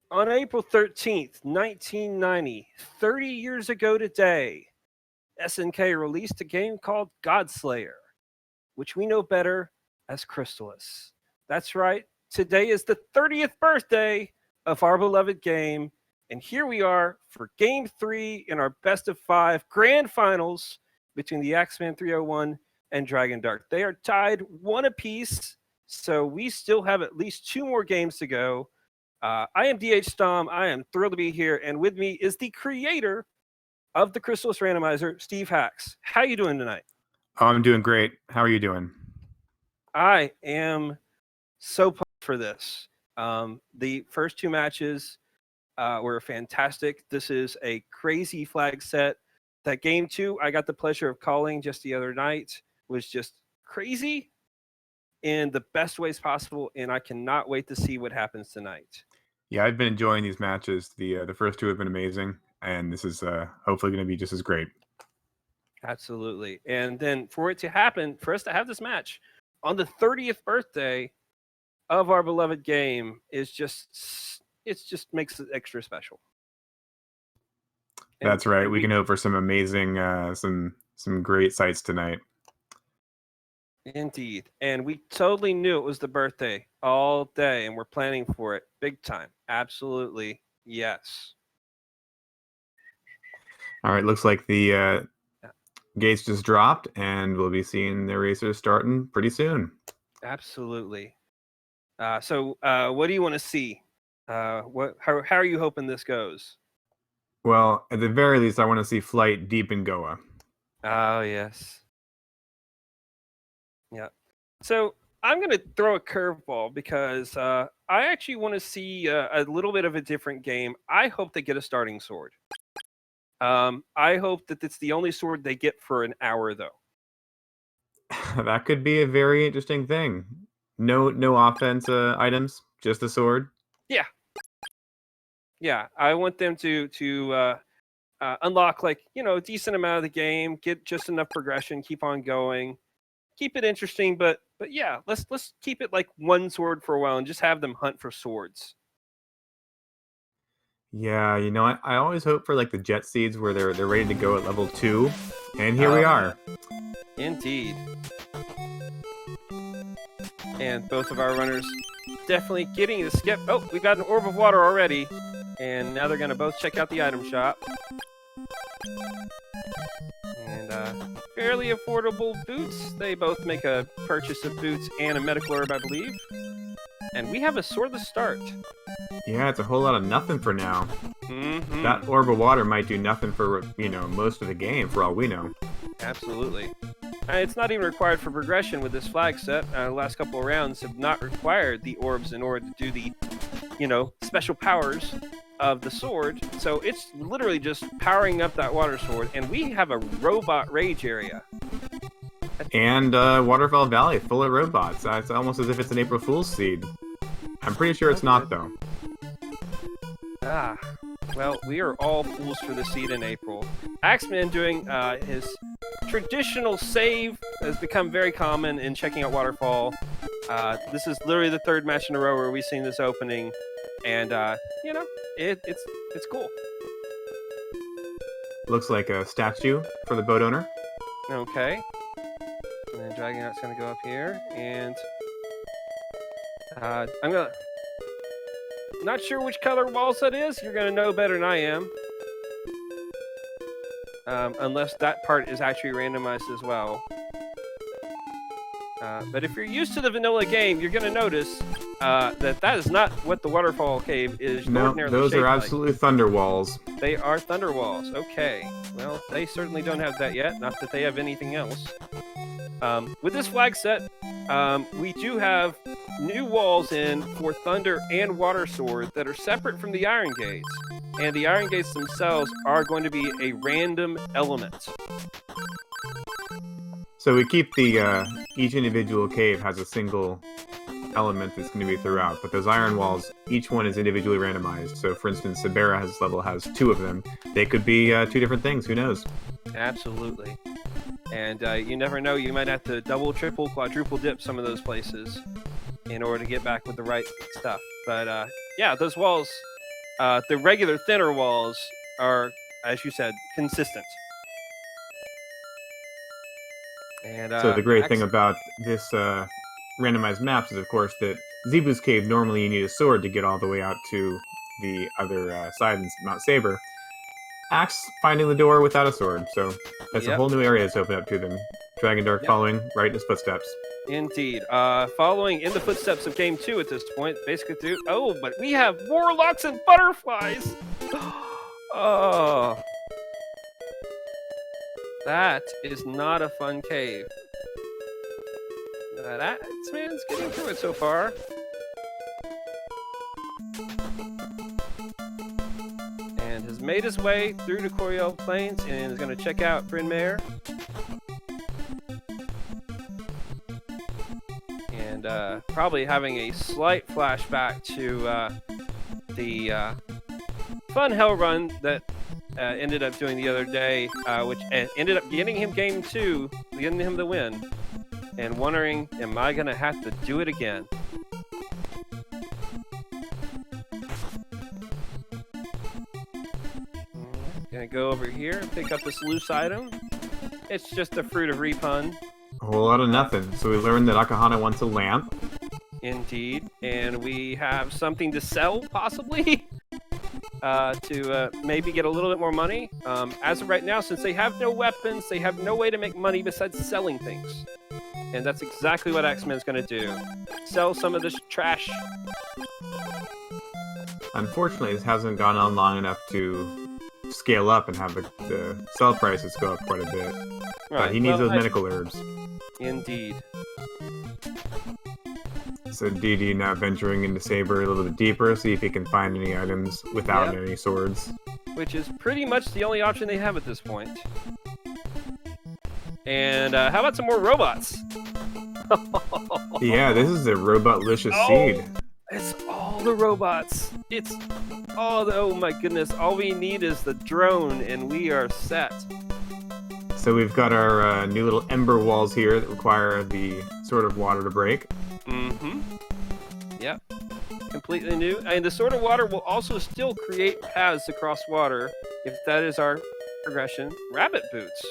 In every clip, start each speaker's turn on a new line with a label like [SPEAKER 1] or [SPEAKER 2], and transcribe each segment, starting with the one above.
[SPEAKER 1] On April 13th, 1990, 30 years ago today, SNK released a game called Godslayer, which we know better as Crystalis. That's right, today is the 30th birthday of our beloved game, and here we are for Game 3 in our best of 5 grand finals between the TheAxeMan301 and Dragondarch. They are tied 1 apiece, so we still have at least 2 more games to go. I am DH Stom. I am thrilled to be here, and with me is the creator of the Crystalis Randomizer, Steve Hacks. How you doing tonight?
[SPEAKER 2] Oh, I'm doing great. How are you doing?
[SPEAKER 1] I am so pumped for this. The first 2 matches were fantastic. This is a crazy flag set. That game 2 I got the pleasure of calling just the other night was just crazy in the best ways possible, and I cannot wait to see what happens tonight.
[SPEAKER 2] Yeah, I've been enjoying these matches. The first 2 have been amazing, and this is hopefully going to be just as great.
[SPEAKER 1] Absolutely. And then for it to happen, for us to have this match on the 30th birthday of our beloved game is just makes it extra special.
[SPEAKER 2] That's right. We can hope for some amazing, some great sights tonight.
[SPEAKER 1] Indeed. And we totally knew it was the birthday all day, and we're planning for it big time. Absolutely. Yes. All
[SPEAKER 2] right. Looks like the gates just dropped, and we'll be seeing the racers starting pretty soon.
[SPEAKER 1] Absolutely. So what do you want to see? How are you hoping this goes?
[SPEAKER 2] Well, at the very least, I want to see Flight deep in Goa.
[SPEAKER 1] Oh, yes. Yeah. So I'm going to throw a curveball because I actually want to see a little bit of a different game. I hope they get a starting sword. I hope that it's the only sword they get for an hour, though.
[SPEAKER 2] That could be a very interesting thing. No offense items, just a sword.
[SPEAKER 1] Yeah. Yeah, I want them to unlock a decent amount of the game, get just enough progression, keep on going. Keep it interesting, but yeah, let's keep it like one sword for a while and just have them hunt for swords.
[SPEAKER 2] Yeah, I always hope for like the jet seeds where they're ready to go at level 2, and here we are.
[SPEAKER 1] Indeed. And both of our runners definitely getting the skip. Oh, we got an orb of water already, and now they're gonna both check out the item shop. And fairly affordable boots. They both make a purchase of boots and a medical herb, I believe. And we have a swordless start.
[SPEAKER 2] Yeah, it's a whole lot of nothing for now.
[SPEAKER 1] Mm-hmm.
[SPEAKER 2] That orb of water might do nothing for, most of the game, for all we know.
[SPEAKER 1] Absolutely. It's not even required for progression with this flag set. The last couple of rounds have not required the orbs in order to do the, special powers of the sword. So it's literally just powering up that water sword, and we have a robot rage area.
[SPEAKER 2] And Waterfall Valley full of robots. It's almost as if it's an April Fool's seed. I'm pretty sure it's not, though.
[SPEAKER 1] Well, we are all fools for the seed in April. Axeman doing his traditional save has become very common in checking out Waterfall. This is literally the 3rd match in a row where we've seen this opening, and it's cool.
[SPEAKER 2] Looks like a statue for the boat owner.
[SPEAKER 1] Okay. And then Dragondarch's gonna go up here, and I'm gonna. Not sure which color walls that is. You're gonna know better than I am. Unless that part is actually randomized as well. But if you're used to the vanilla game, you're gonna notice that is not what the waterfall cave is.
[SPEAKER 2] No, those are absolutely like. Thunder walls.
[SPEAKER 1] They are thunder walls. Okay. Well, they certainly don't have that yet. Not that they have anything else. With this flag set, we do have new walls in for Thunder and Water Sword that are separate from the Iron Gates. And the Iron Gates themselves are going to be a random element.
[SPEAKER 2] So we keep the each individual cave has a single element that's going to be throughout, but those iron walls, each one is individually randomized. So for instance, Sabera's level has 2 of them. They could be 2 different things, who knows?
[SPEAKER 1] Absolutely. And you never know, you might have to double, triple, quadruple dip some of those places in order to get back with the right stuff. But yeah, those walls, The regular thinner walls are, as you said, consistent. And
[SPEAKER 2] So the great thing about this randomized maps is, of course, that Zebu's Cave, normally you need a sword to get all the way out to the other side in Mount Saber. Axe finding the door without a sword, so that's a whole new area that's opened up to them. Dragondarch following right in his footsteps.
[SPEAKER 1] Indeed. Following in the footsteps of Game 2 at this point, basically through... Oh, but we have warlocks and butterflies! Oh... That is not a fun cave. That man's getting through it so far. And has made his way through the Coriel Plains and is going to check out Bryn Mawr. And probably having a slight flashback to the fun hell run that ended up doing the other day, which ended up getting him Game 2, getting him the win, and wondering, am I going to have to do it again? Gonna go over here and pick up this loose item. It's just a fruit of repun.
[SPEAKER 2] A whole lot of nothing. So we learned that Akahana wants a lamp.
[SPEAKER 1] Indeed. And we have something to sell, possibly? To maybe get a little bit more money. As of right now, since they have no weapons, they have no way to make money besides selling things. And that's exactly what Axeman's going to do. Sell some of this trash.
[SPEAKER 2] Unfortunately, this hasn't gone on long enough to scale up and have the sell prices go up quite a bit. Right. He needs those medical herbs.
[SPEAKER 1] Indeed.
[SPEAKER 2] So DD now venturing into Saber a little bit deeper, see if he can find any items without any swords.
[SPEAKER 1] Which is pretty much the only option they have at this point. And how about some more robots?
[SPEAKER 2] Yeah, this is a robot-licious seed.
[SPEAKER 1] It's all the robots. It's all oh my goodness. All we need is the drone and we are set.
[SPEAKER 2] So we've got our new little ember walls here that require the Sword of Water to break.
[SPEAKER 1] Mm-hmm. Yep. Completely new. And the Sword of Water will also still create paths across water if that is our progression. Rabbit boots.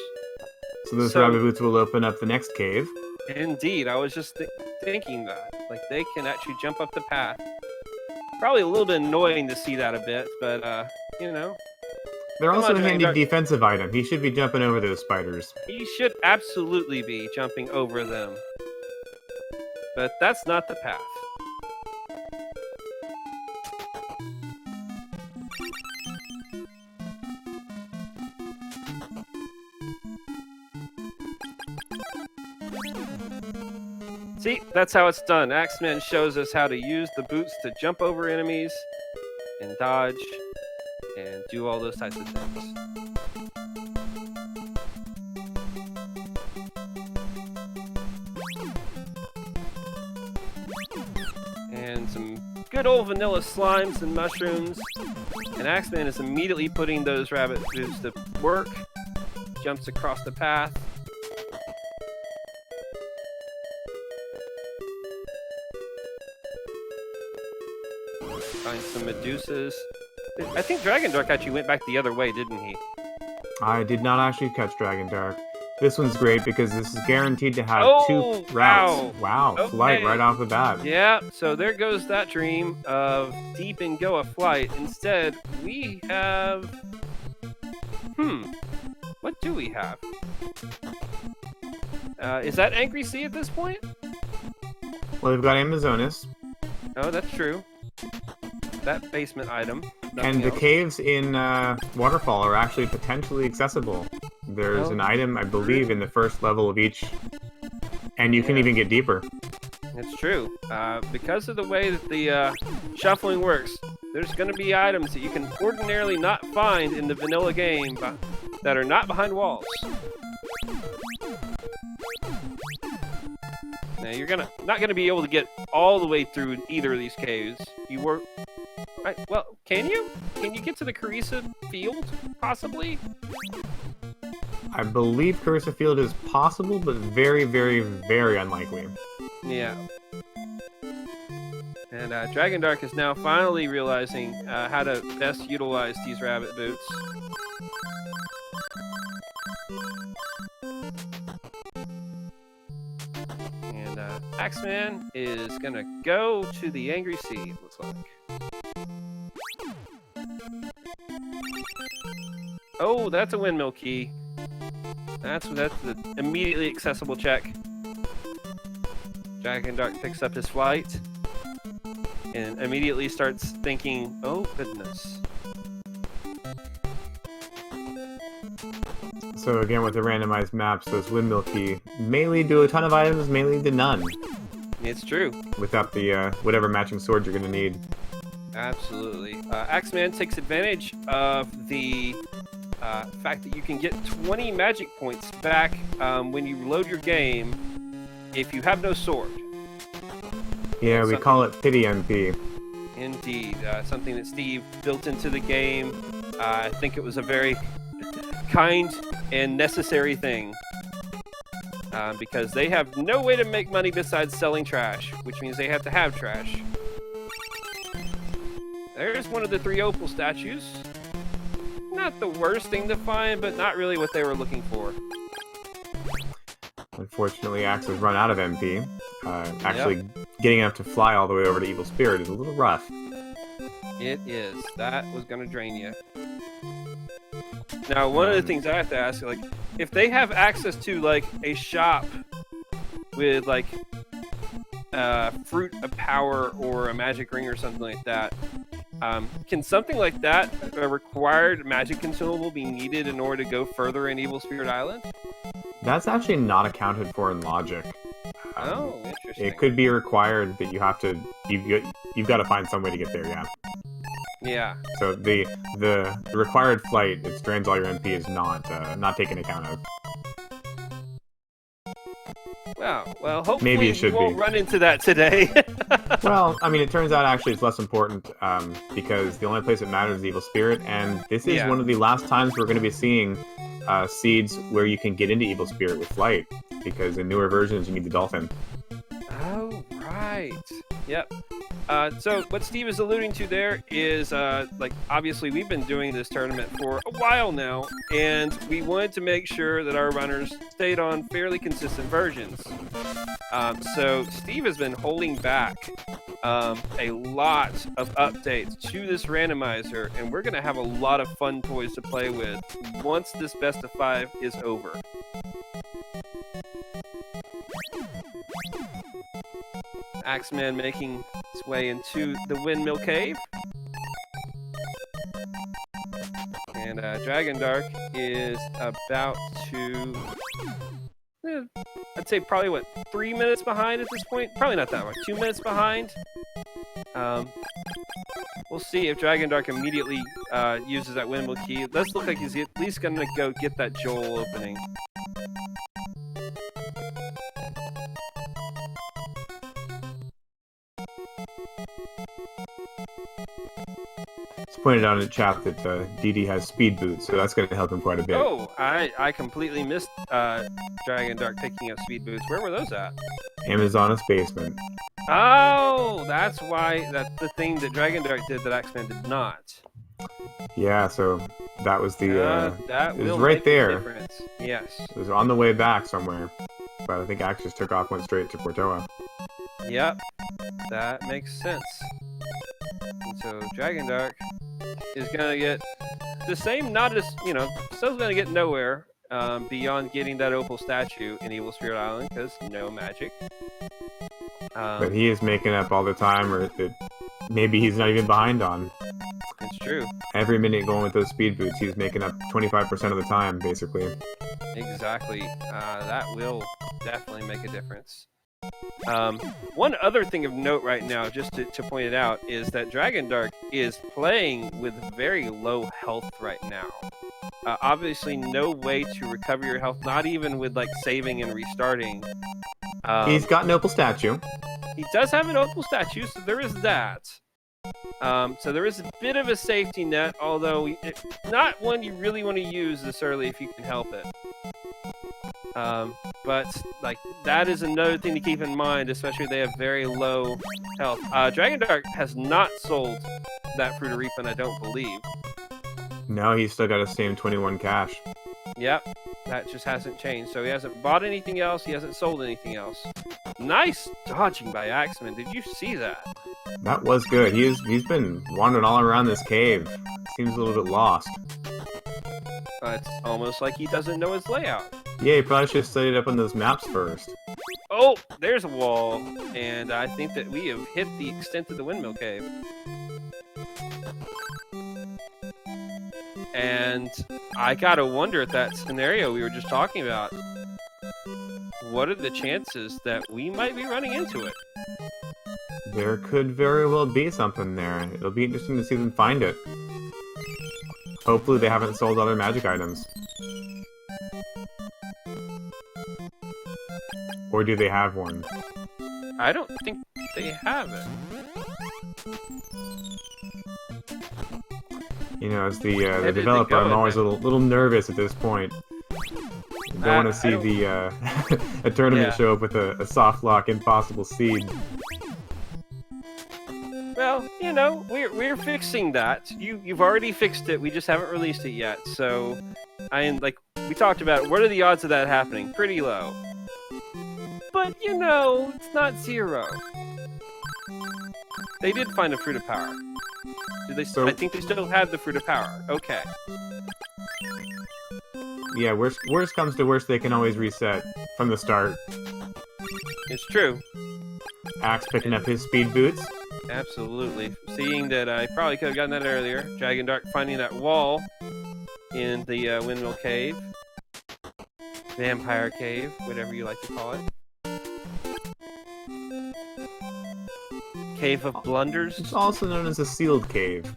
[SPEAKER 2] So those rabbit boots will open up the next cave.
[SPEAKER 1] Indeed. I was just thinking that. Like, they can actually jump up the path. Probably a little bit annoying to see that a bit, but, you know.
[SPEAKER 2] They're also a handy defensive item. He should be jumping over those spiders.
[SPEAKER 1] He should absolutely be jumping over them. But that's not the path. See, that's how it's done. Axeman shows us how to use the boots to jump over enemies and dodge and do all those types of things. And some good old vanilla slimes and mushrooms. And Axeman is immediately putting those rabbit boots to work. Jumps across the path. Find some Medusas. I think Dragondarch actually went back the other way, didn't he?
[SPEAKER 2] I did not actually catch Dragondarch. This one's great because this is guaranteed to have two routes. Wow, okay. Flight right off the bat.
[SPEAKER 1] Yeah, so there goes that dream of deep and go a flight. Instead, we have... What do we have? Is that Angry Sea at this point?
[SPEAKER 2] Well, we've got Amazonas.
[SPEAKER 1] Oh, that's true. That basement item.
[SPEAKER 2] And the caves in Waterfall are actually potentially accessible. There's an item, I believe, in the first level of each, and you can even get deeper.
[SPEAKER 1] It's true. Because of the way that the shuffling works, there's going to be items that you can ordinarily not find in the vanilla game that are not behind walls. Now, you're not gonna be able to get all the way through either of these caves. You were... Right, well, can you? Can you get to the Carissa Field, possibly?
[SPEAKER 2] I believe Carissa Field is possible, but very, very, very unlikely.
[SPEAKER 1] Yeah. And Dragondarch is now finally realizing how to best utilize these rabbit boots. And Axeman is gonna go to the Angry Sea, it looks like. Oh, that's a windmill key. That's the immediately accessible check. Dragondarch picks up his flight and immediately starts thinking, oh goodness.
[SPEAKER 2] So again, with the randomized maps, those windmill key may lead to a ton of items, may lead to none.
[SPEAKER 1] It's true.
[SPEAKER 2] Without the whatever matching sword you're going to need.
[SPEAKER 1] Absolutely. Axeman takes advantage of the fact that you can get 20 magic points back when you load your game if you have no sword.
[SPEAKER 2] Yeah, we call it pity MP.
[SPEAKER 1] Indeed. Something that Steve built into the game. I think it was a very kind and necessary thing. Because they have no way to make money besides selling trash, which means they have to have trash. There's one of the 3 opal statues. Not the worst thing to find, but not really what they were looking for.
[SPEAKER 2] Unfortunately, Axe has run out of MP. Actually, getting enough to fly all the way over to Evil Spirit is a little rough.
[SPEAKER 1] It is. That was going to drain you. Now, one of the things I have to ask, like, if they have access to, like, a shop with, like, fruit of power or a magic ring or something like that, can something like that, a required magic consumable, be needed in order to go further in Evil Spirit Island?
[SPEAKER 2] That's actually not accounted for in logic.
[SPEAKER 1] Oh, interesting.
[SPEAKER 2] It could be required that you have to, you've got to find some way to get there, yeah.
[SPEAKER 1] Yeah.
[SPEAKER 2] So the required flight, it drains all your MP, is not taken account of.
[SPEAKER 1] Well, hopefully
[SPEAKER 2] Maybe it should
[SPEAKER 1] we won't
[SPEAKER 2] be.
[SPEAKER 1] run into that today.
[SPEAKER 2] Well, I mean, it turns out actually it's less important because the only place that matters is Evil Spirit, and this is one of the last times we're going to be seeing seeds where you can get into Evil Spirit with flight, because in newer versions you need the dolphin.
[SPEAKER 1] Oh, right. Yep. So what Steve is alluding to there is, like, obviously we've been doing this tournament for a while now, and we wanted to make sure that our runners stayed on fairly consistent versions. So Steve has been holding back a lot of updates to this randomizer, and we're going to have a lot of fun toys to play with once this best of 5 is over. Axeman making his way into the Windmill Cave. And Dragondarch is about to, I'd say probably, what, 3 minutes behind at this point? Probably not that much. 2 minutes behind. We'll see if Dragondarch immediately uses that Windmill Key. It does look like he's at least going to go get that Joel opening.
[SPEAKER 2] It's pointed out in the chat that DD has speed boots, so that's going to help him quite a bit.
[SPEAKER 1] Oh, I completely missed Dragondarch picking up speed boots. Where were those at?
[SPEAKER 2] Amazon's basement.
[SPEAKER 1] Oh, that's why. That's the thing that Dragondarch did that Axeman did not.
[SPEAKER 2] Yeah, so that was the.
[SPEAKER 1] That
[SPEAKER 2] it was
[SPEAKER 1] will
[SPEAKER 2] right
[SPEAKER 1] make
[SPEAKER 2] there.
[SPEAKER 1] A difference. Yes.
[SPEAKER 2] It was on the way back somewhere, but I think Axe just took off, went straight to Portoa.
[SPEAKER 1] Yep, that makes sense. And so Dragondarch is gonna get the same, not as, still gonna get nowhere beyond getting that opal statue in Evil Spirit Island, because no magic.
[SPEAKER 2] But he is making up all the time, or that maybe he's not even behind on.
[SPEAKER 1] It's true.
[SPEAKER 2] Every minute going with those speed boots, he's making up 25% of the time, basically.
[SPEAKER 1] Exactly. That will definitely make a difference. One other thing of note right now, just to point it out, is that Dragondarch is playing with very low health right now. Obviously, no way to recover your health, not even with, like, saving and restarting.
[SPEAKER 2] He's got an opal statue.
[SPEAKER 1] He does have an opal statue, so there is that. So there is a bit of a safety net, although not one you really want to use this early if you can help it. But like that is another thing to keep in mind, especially if they have very low health. Dragondarch has not sold that Fruit of Reaping, I don't believe.
[SPEAKER 2] No, he's still got his same 21 cash.
[SPEAKER 1] Yep, that just hasn't changed. So he hasn't bought anything else. He hasn't sold anything else. Nice dodging by Axeman. Did you see that?
[SPEAKER 2] That was good. He's been wandering all around this cave. Seems a little bit lost.
[SPEAKER 1] It's almost like he doesn't know his layout.
[SPEAKER 2] Yeah, he probably should have studied up on those maps first.
[SPEAKER 1] Oh, there's a wall, and I think that we have hit the extent of the windmill cave. And I gotta wonder at that scenario we were just talking about. What are the chances that we might be running into it?
[SPEAKER 2] There could very well be something there. It'll be interesting to see them find it. Hopefully they haven't sold other magic items. Or do they have one?
[SPEAKER 1] I don't think they have it.
[SPEAKER 2] You know, as the developer, I'm always a little nervous at this point. I don't want to see a tournament show up with a soft lock impossible seed.
[SPEAKER 1] Well, you know, we're fixing that. You've already fixed it. We just haven't released it yet. So, like we talked about, what are the odds of that happening? Pretty low. But you know, it's not zero. They did find a Fruit of Power. I think they still have the Fruit of Power. Okay.
[SPEAKER 2] Yeah, worst comes to worst, they can always reset from the start.
[SPEAKER 1] It's true.
[SPEAKER 2] Axe picking up his speed boots.
[SPEAKER 1] Absolutely. Seeing that I probably could have gotten that earlier. Dragondarch finding that wall in the Windmill Cave. Vampire Cave, whatever you like to call it. Cave of Blunders.
[SPEAKER 2] It's also known as a sealed cave.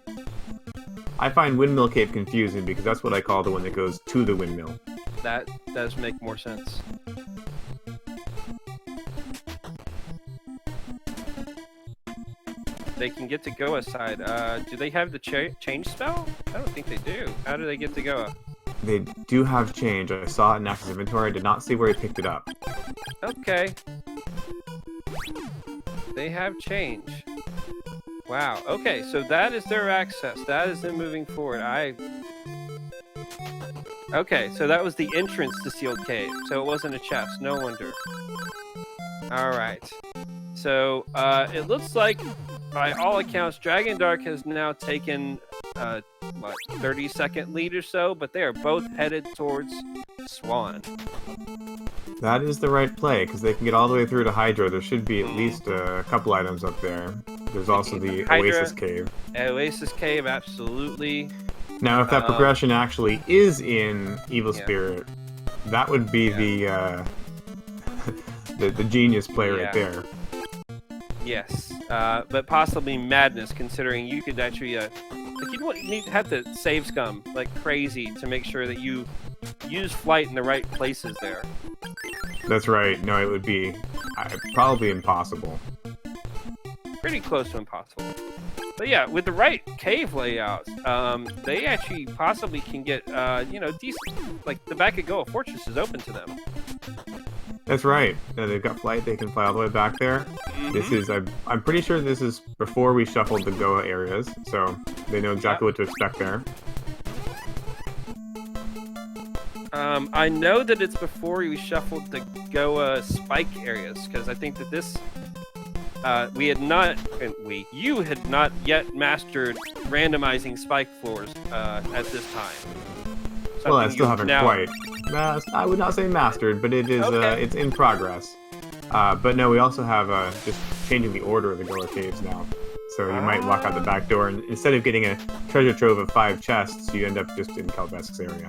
[SPEAKER 2] I find Windmill Cave confusing because that's what I call the one that goes to the windmill.
[SPEAKER 1] That does make more sense. They can get to Goa side. Do they have the change spell? I don't think they do. How do they get to Goa?
[SPEAKER 2] They do have change. I saw it in Axe's inventory. I did not see where he picked it up.
[SPEAKER 1] Okay. They have change. Wow. Okay, so that is their access. That is them moving forward. Okay, so that was the entrance to Sealed Cave. So it wasn't a chest. No wonder. Alright. So, it looks like, by all accounts, Dragondarch has now taken, 30-second lead or so, but they are both headed towards Swan.
[SPEAKER 2] That is the right play, because they can get all the way through to Hydra. There should be at least a couple items up there. There's also the
[SPEAKER 1] Hydra,
[SPEAKER 2] Oasis Cave.
[SPEAKER 1] Oasis Cave, absolutely.
[SPEAKER 2] Now, if that progression actually is in Evil Spirit, that would be the genius play right there.
[SPEAKER 1] Yes, but possibly madness, considering you could actually, like you'd have to save scum like crazy to make sure that you use flight in the right places there.
[SPEAKER 2] That's right. No, it would be probably impossible.
[SPEAKER 1] Pretty close to impossible. But yeah, with the right cave layout, they actually possibly can get, decent, like the back of Goa Fortress is open to them.
[SPEAKER 2] That's right. They've got flight. They can fly all the way back there. Mm-hmm. This is, I'm pretty sure this is before we shuffled the Goa areas, so they know exactly what to expect there.
[SPEAKER 1] I know that it's before we shuffled the Goa spike areas, because I think that this, you had not yet mastered randomizing spike floors at this time.
[SPEAKER 2] Well, I still haven't quite. I would not say mastered, but it is. Okay. It's in progress. But no, we also have just changing the order of the Goa caves now. So you might walk out the back door, and instead of getting a treasure trove of 5 chests, you end up just in Kalbesk's area.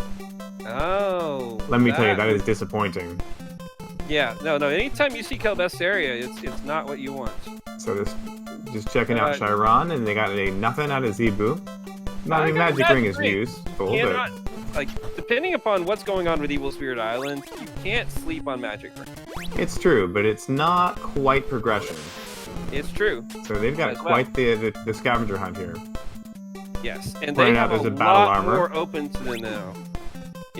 [SPEAKER 1] Oh.
[SPEAKER 2] Let me tell you, that is disappointing.
[SPEAKER 1] Yeah, no. Anytime you see Kalbesk's area, it's not what you want.
[SPEAKER 2] So just checking out Chiron, and they got a nothing out of Zebu. Not even Magic Ring is useful, but...
[SPEAKER 1] Like, depending upon what's going on with Evil Spirit Island, you can't sleep on Magic Ring.
[SPEAKER 2] It's true, but it's not quite progression.
[SPEAKER 1] It's true.
[SPEAKER 2] So they've got quite the scavenger hunt here.
[SPEAKER 1] Yes, and they have a lot more open to them now.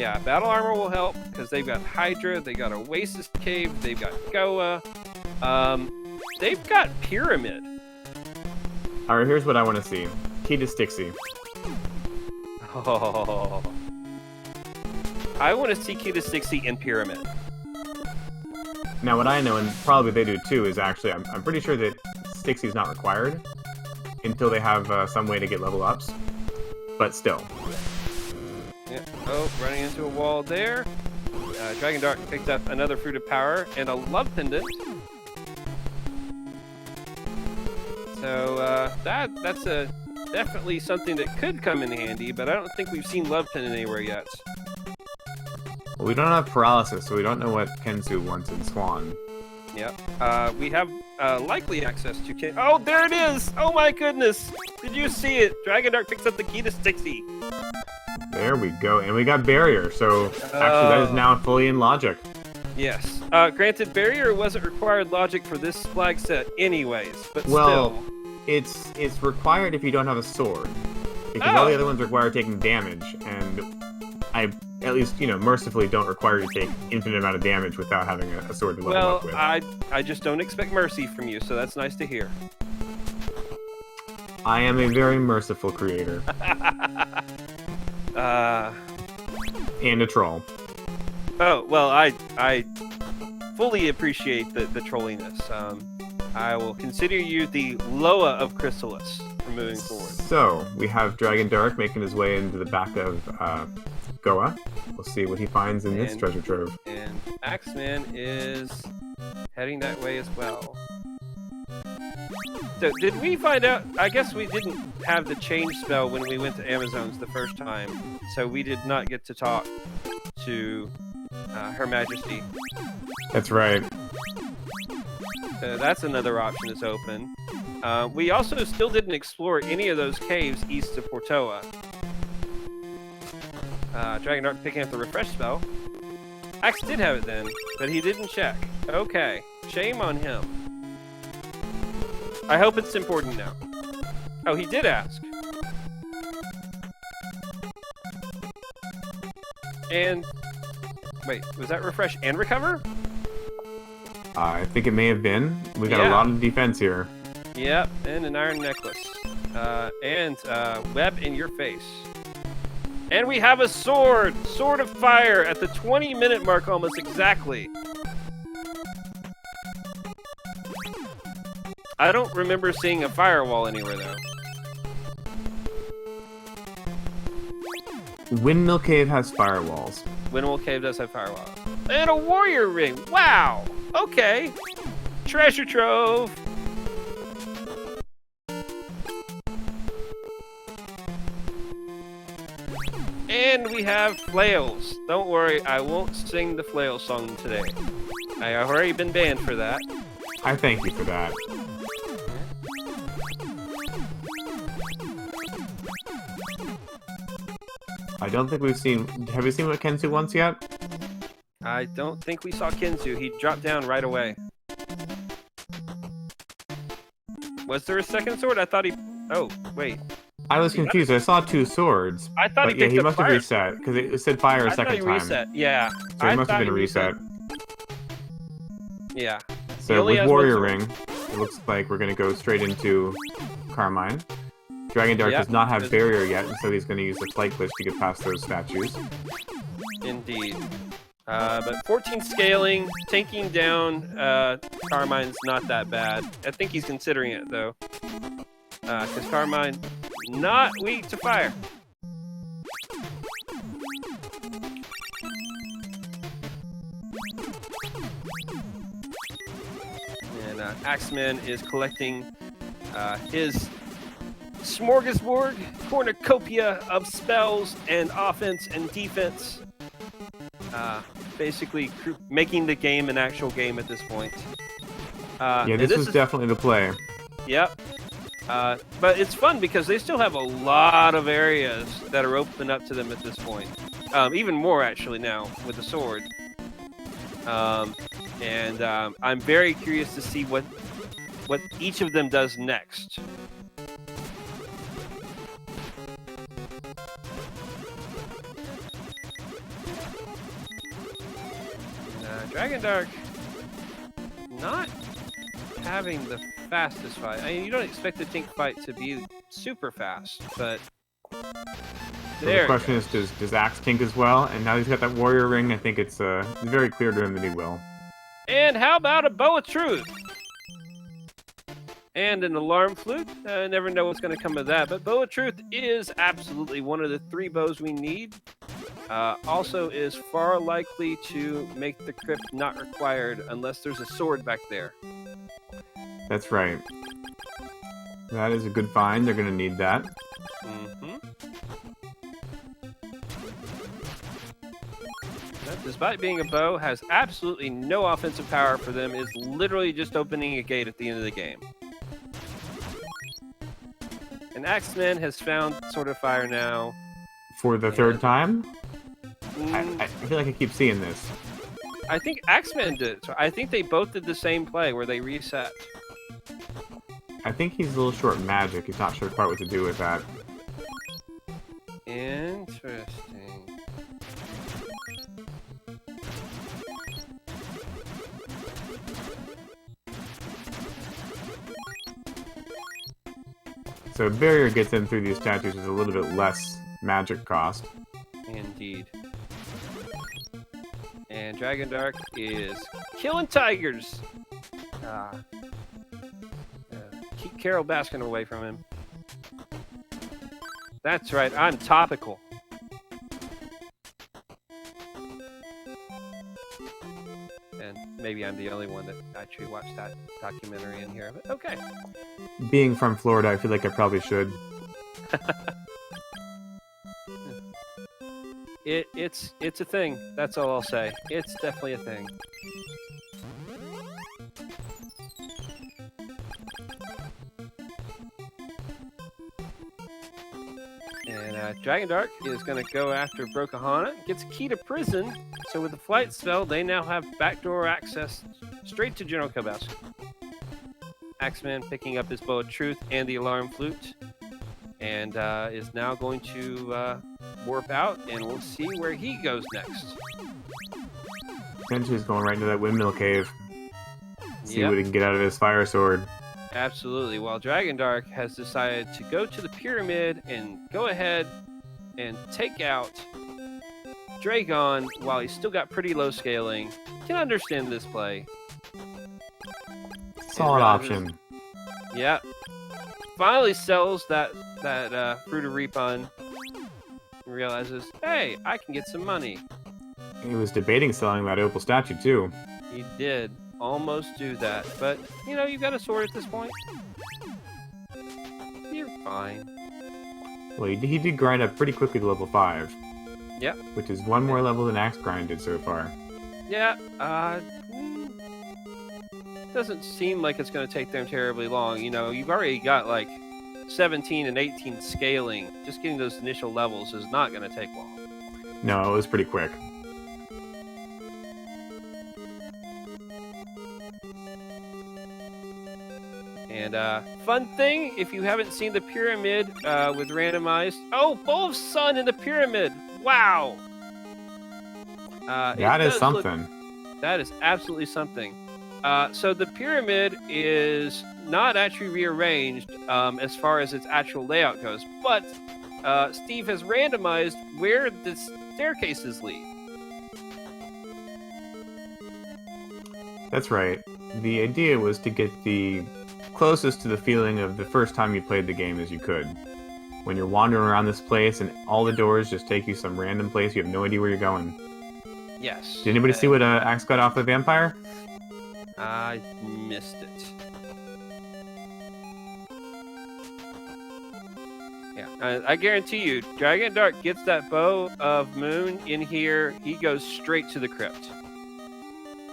[SPEAKER 1] Yeah, battle armor will help because they've got Hydra, they got Oasis Cave, they've got Goa, they've got Pyramid.
[SPEAKER 2] All right, here's what I want to see: Key to Stixie.
[SPEAKER 1] Oh, I want to see Key to Stixie in Pyramid.
[SPEAKER 2] Now, what I know, and probably they do too, is actually I'm pretty sure that Stixie's not required until they have some way to get level ups. But still.
[SPEAKER 1] Yeah. Oh, running into a wall there. Dragondarch picked up another Fruit of Power and a Love Pendant. So that's definitely something that could come in handy, but I don't think we've seen Love Pendant anywhere yet.
[SPEAKER 2] Well, we don't have Paralysis, so we don't know what Kensu wants in Swan.
[SPEAKER 1] Yep. We have likely access to Ken. Oh, there it is! Oh my goodness! Did you see it? Dragondarch picks up the Key to Stixie.
[SPEAKER 2] There we go, and we got Barrier, so actually that is now fully in logic.
[SPEAKER 1] Yes. Granted, Barrier wasn't required logic for this flag set anyways, but
[SPEAKER 2] well,
[SPEAKER 1] still.
[SPEAKER 2] it's required if you don't have a sword. Because all the other ones require taking damage, and I, at least, mercifully don't require you to take infinite amount of damage without having a sword to level up with.
[SPEAKER 1] I just don't expect mercy from you, so that's nice to hear.
[SPEAKER 2] I am a very merciful creator. And a troll.
[SPEAKER 1] Oh, well, I fully appreciate the trolliness. I will consider you the Loa of Crystalis from moving forward.
[SPEAKER 2] So, we have Dragondarch making his way into the back of Goa. We'll see what he finds in this treasure trove.
[SPEAKER 1] And Axeman is heading that way as well. So, did we find out? I guess we didn't have the change spell when we went to Amazons the first time, so we did not get to talk to Her Majesty.
[SPEAKER 2] That's right.
[SPEAKER 1] So that's another option that's open. We also still didn't explore any of those caves east of Portoa. Dragondarch picking up the refresh spell. Axe did have it then, but he didn't check. Okay, shame on him. I hope it's important now. Oh, he did ask. And wait, was that refresh and recover?
[SPEAKER 2] I think it may have been. We got a lot of defense here.
[SPEAKER 1] Yep, and an iron necklace. And web in your face. And we have a sword! Sword of Fire at the 20-minute mark almost exactly. I don't remember seeing a firewall anywhere, though.
[SPEAKER 2] Windmill Cave has firewalls.
[SPEAKER 1] Windmill Cave does have firewalls. And a warrior ring! Wow! Okay. Treasure trove! And we have flails. Don't worry, I won't sing the flail song today. I have already been banned for that.
[SPEAKER 2] I thank you for that. I don't think we've seen... Have we seen what Kensu wants yet?
[SPEAKER 1] I don't think we saw Kensu. He dropped down right away. Was there a second sword? I thought he... Oh, wait.
[SPEAKER 2] I was confused. I saw two swords.
[SPEAKER 1] I thought
[SPEAKER 2] he must have reset, because it said fire a second time.
[SPEAKER 1] Reset. Yeah.
[SPEAKER 2] So it must have been a reset.
[SPEAKER 1] Yeah.
[SPEAKER 2] So with Warrior Ring, it looks like we're going to go straight into Carmine. Dragondarch does not have Barrier yet, and so he's going to use the Flight Glitch to get past those statues.
[SPEAKER 1] Indeed. But 14 scaling, tanking down Carmine's not that bad. I think he's considering it, though. Because Carmine, not weak to fire. And Axeman is collecting his smorgasbord cornucopia of spells and offense and defense. Basically making the game an actual game at this point.
[SPEAKER 2] Yeah, this is definitely the play.
[SPEAKER 1] Yep. But it's fun because they still have a lot of areas that are open up to them at this point. Even more, actually, now with the sword. And I'm very curious to see what each of them does next. Dragondarch not having the fastest fight. I mean, you don't expect the Tink fight to be super fast, but
[SPEAKER 2] So the question is, does Axe Tink as well? And now he's got that warrior ring, I think it's very clear to him that he will.
[SPEAKER 1] And how about a bow of truth? And an alarm flute. I never know what's going to come of that, but bow of truth is absolutely one of the 3 bows we need. Also is far likely to make the crypt not required unless there's a sword back there.
[SPEAKER 2] That's right. That is a good find. They're going to need that.
[SPEAKER 1] That, despite being a bow, has absolutely no offensive power for them. Is literally just opening a gate at the end of the game. And Axeman has found Sword of Fire now.
[SPEAKER 2] For the 3rd time? I feel like I keep seeing this.
[SPEAKER 1] I think Axeman did. So I think they both did the same play where they reset.
[SPEAKER 2] I think he's a little short in magic. He's not sure quite what to do with that.
[SPEAKER 1] Interesting.
[SPEAKER 2] So barrier gets in through these statues with a little bit less magic cost.
[SPEAKER 1] Indeed. And Dragondarch is killing tigers. Keep Carol Baskin away from him. That's right, I'm topical. And maybe I'm the only one that actually watched that documentary in here, but okay.
[SPEAKER 2] Being from Florida, I feel like I probably should.
[SPEAKER 1] It's a thing. That's all I'll say. It's definitely a thing. And Dragondarch is going to go after Brokahana. Gets a key to prison. So with the flight spell, they now have backdoor access straight to General Kobowski. Axeman picking up his bow of truth and the alarm flute, and is now going to warp out, and we'll see where he goes next.
[SPEAKER 2] Essentially, he's going right into that windmill cave. See
[SPEAKER 1] Yep.
[SPEAKER 2] what he can get out of his fire sword.
[SPEAKER 1] Absolutely. While Dragondarch has decided to go to the pyramid and go ahead and take out Dragon while he's still got pretty low scaling. Can understand this play.
[SPEAKER 2] Solid option.
[SPEAKER 1] Yeah. Finally sells that Fruit of Repun. Realizes, hey, I can get some money.
[SPEAKER 2] He was debating selling that opal statue, too.
[SPEAKER 1] He did almost do that, but, you know, you've got a sword at this point. You're fine.
[SPEAKER 2] Well, he did grind up pretty quickly to level 5.
[SPEAKER 1] Yep.
[SPEAKER 2] Which is 1 more level than Axe grinded so far.
[SPEAKER 1] Yeah, doesn't seem like it's going to take them terribly long. You know, you've already got, like, 17 and 18 scaling. Just getting those initial levels is not going to take long.
[SPEAKER 2] No, it was pretty quick.
[SPEAKER 1] And fun thing, if you haven't seen the pyramid with randomized... Oh, Bowl of Sun in the pyramid! Wow!
[SPEAKER 2] That is something.
[SPEAKER 1] That is absolutely something. So the pyramid is not actually rearranged as far as its actual layout goes, but Steve has randomized where the staircases lead.
[SPEAKER 2] That's right. The idea was to get the closest to the feeling of the first time you played the game as you could. When you're wandering around this place and all the doors just take you some random place, you have no idea where you're going.
[SPEAKER 1] Yes.
[SPEAKER 2] Did anybody see what Axe got off the vampire?
[SPEAKER 1] I missed it. Yeah, I guarantee you, Dragondarch gets that bow of moon in here, he goes straight to the crypt.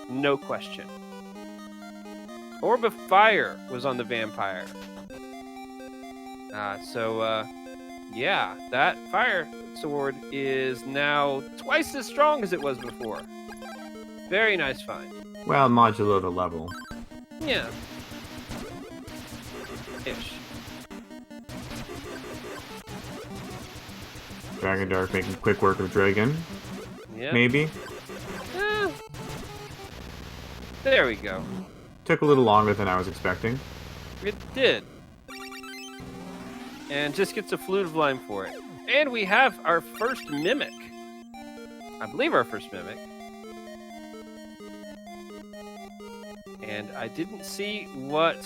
[SPEAKER 1] No question. Orb of Fire was on the vampire. Yeah, that fire sword is now twice as strong as it was before. Very nice find.
[SPEAKER 2] Well, modulo the level.
[SPEAKER 1] Yeah. Ish.
[SPEAKER 2] Dragondarch making quick work of Dragon.
[SPEAKER 1] Yeah.
[SPEAKER 2] Maybe.
[SPEAKER 1] There we go.
[SPEAKER 2] Took a little longer than I was expecting.
[SPEAKER 1] It did. And just gets a flute of lime for it. And we have our first mimic. I believe our first mimic. And I didn't see what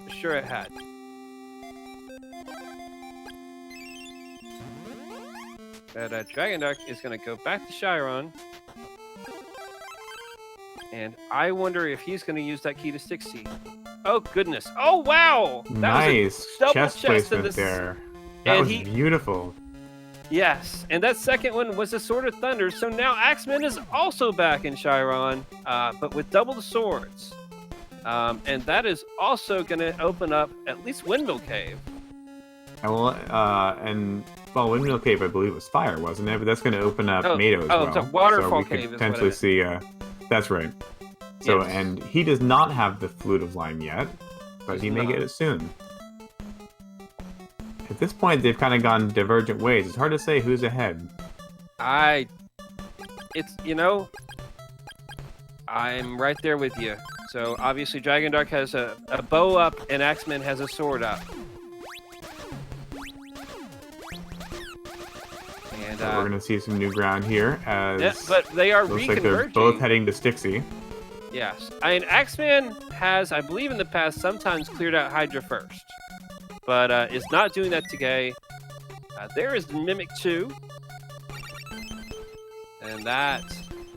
[SPEAKER 1] sure it had. But Dragondarch is going to go back to Chiron. And I wonder if he's going to use that key to Stixie. Oh, goodness. Oh, wow! That
[SPEAKER 2] nice
[SPEAKER 1] was a double
[SPEAKER 2] chest placement there. That was beautiful.
[SPEAKER 1] Yes, and that second one was a Sword of Thunder, so now Axeman is also back in Chiron, but with double the swords. And that is also going to open up at least Windmill Cave.
[SPEAKER 2] Well, Windmill Cave, I believe, was fire, wasn't it? But that's going to open up Mado as well.
[SPEAKER 1] So Waterfall
[SPEAKER 2] so we
[SPEAKER 1] Cave
[SPEAKER 2] could potentially see. That's right. So, yes. And he does not have the Flute of Lime yet, but he may get it soon. At this point, they've kind of gone divergent ways. It's hard to say who's ahead.
[SPEAKER 1] I'm right there with you. So obviously, Dragondarch has a bow up, and Axeman has a sword up. And
[SPEAKER 2] so we're going to see some new ground here.
[SPEAKER 1] But they are
[SPEAKER 2] looks
[SPEAKER 1] reconverging.
[SPEAKER 2] Like they're both heading to Stixie.
[SPEAKER 1] Yes. I mean, Axeman has, I believe in the past, sometimes cleared out Hydra first. But is not doing that today. There is Mimic 2. And that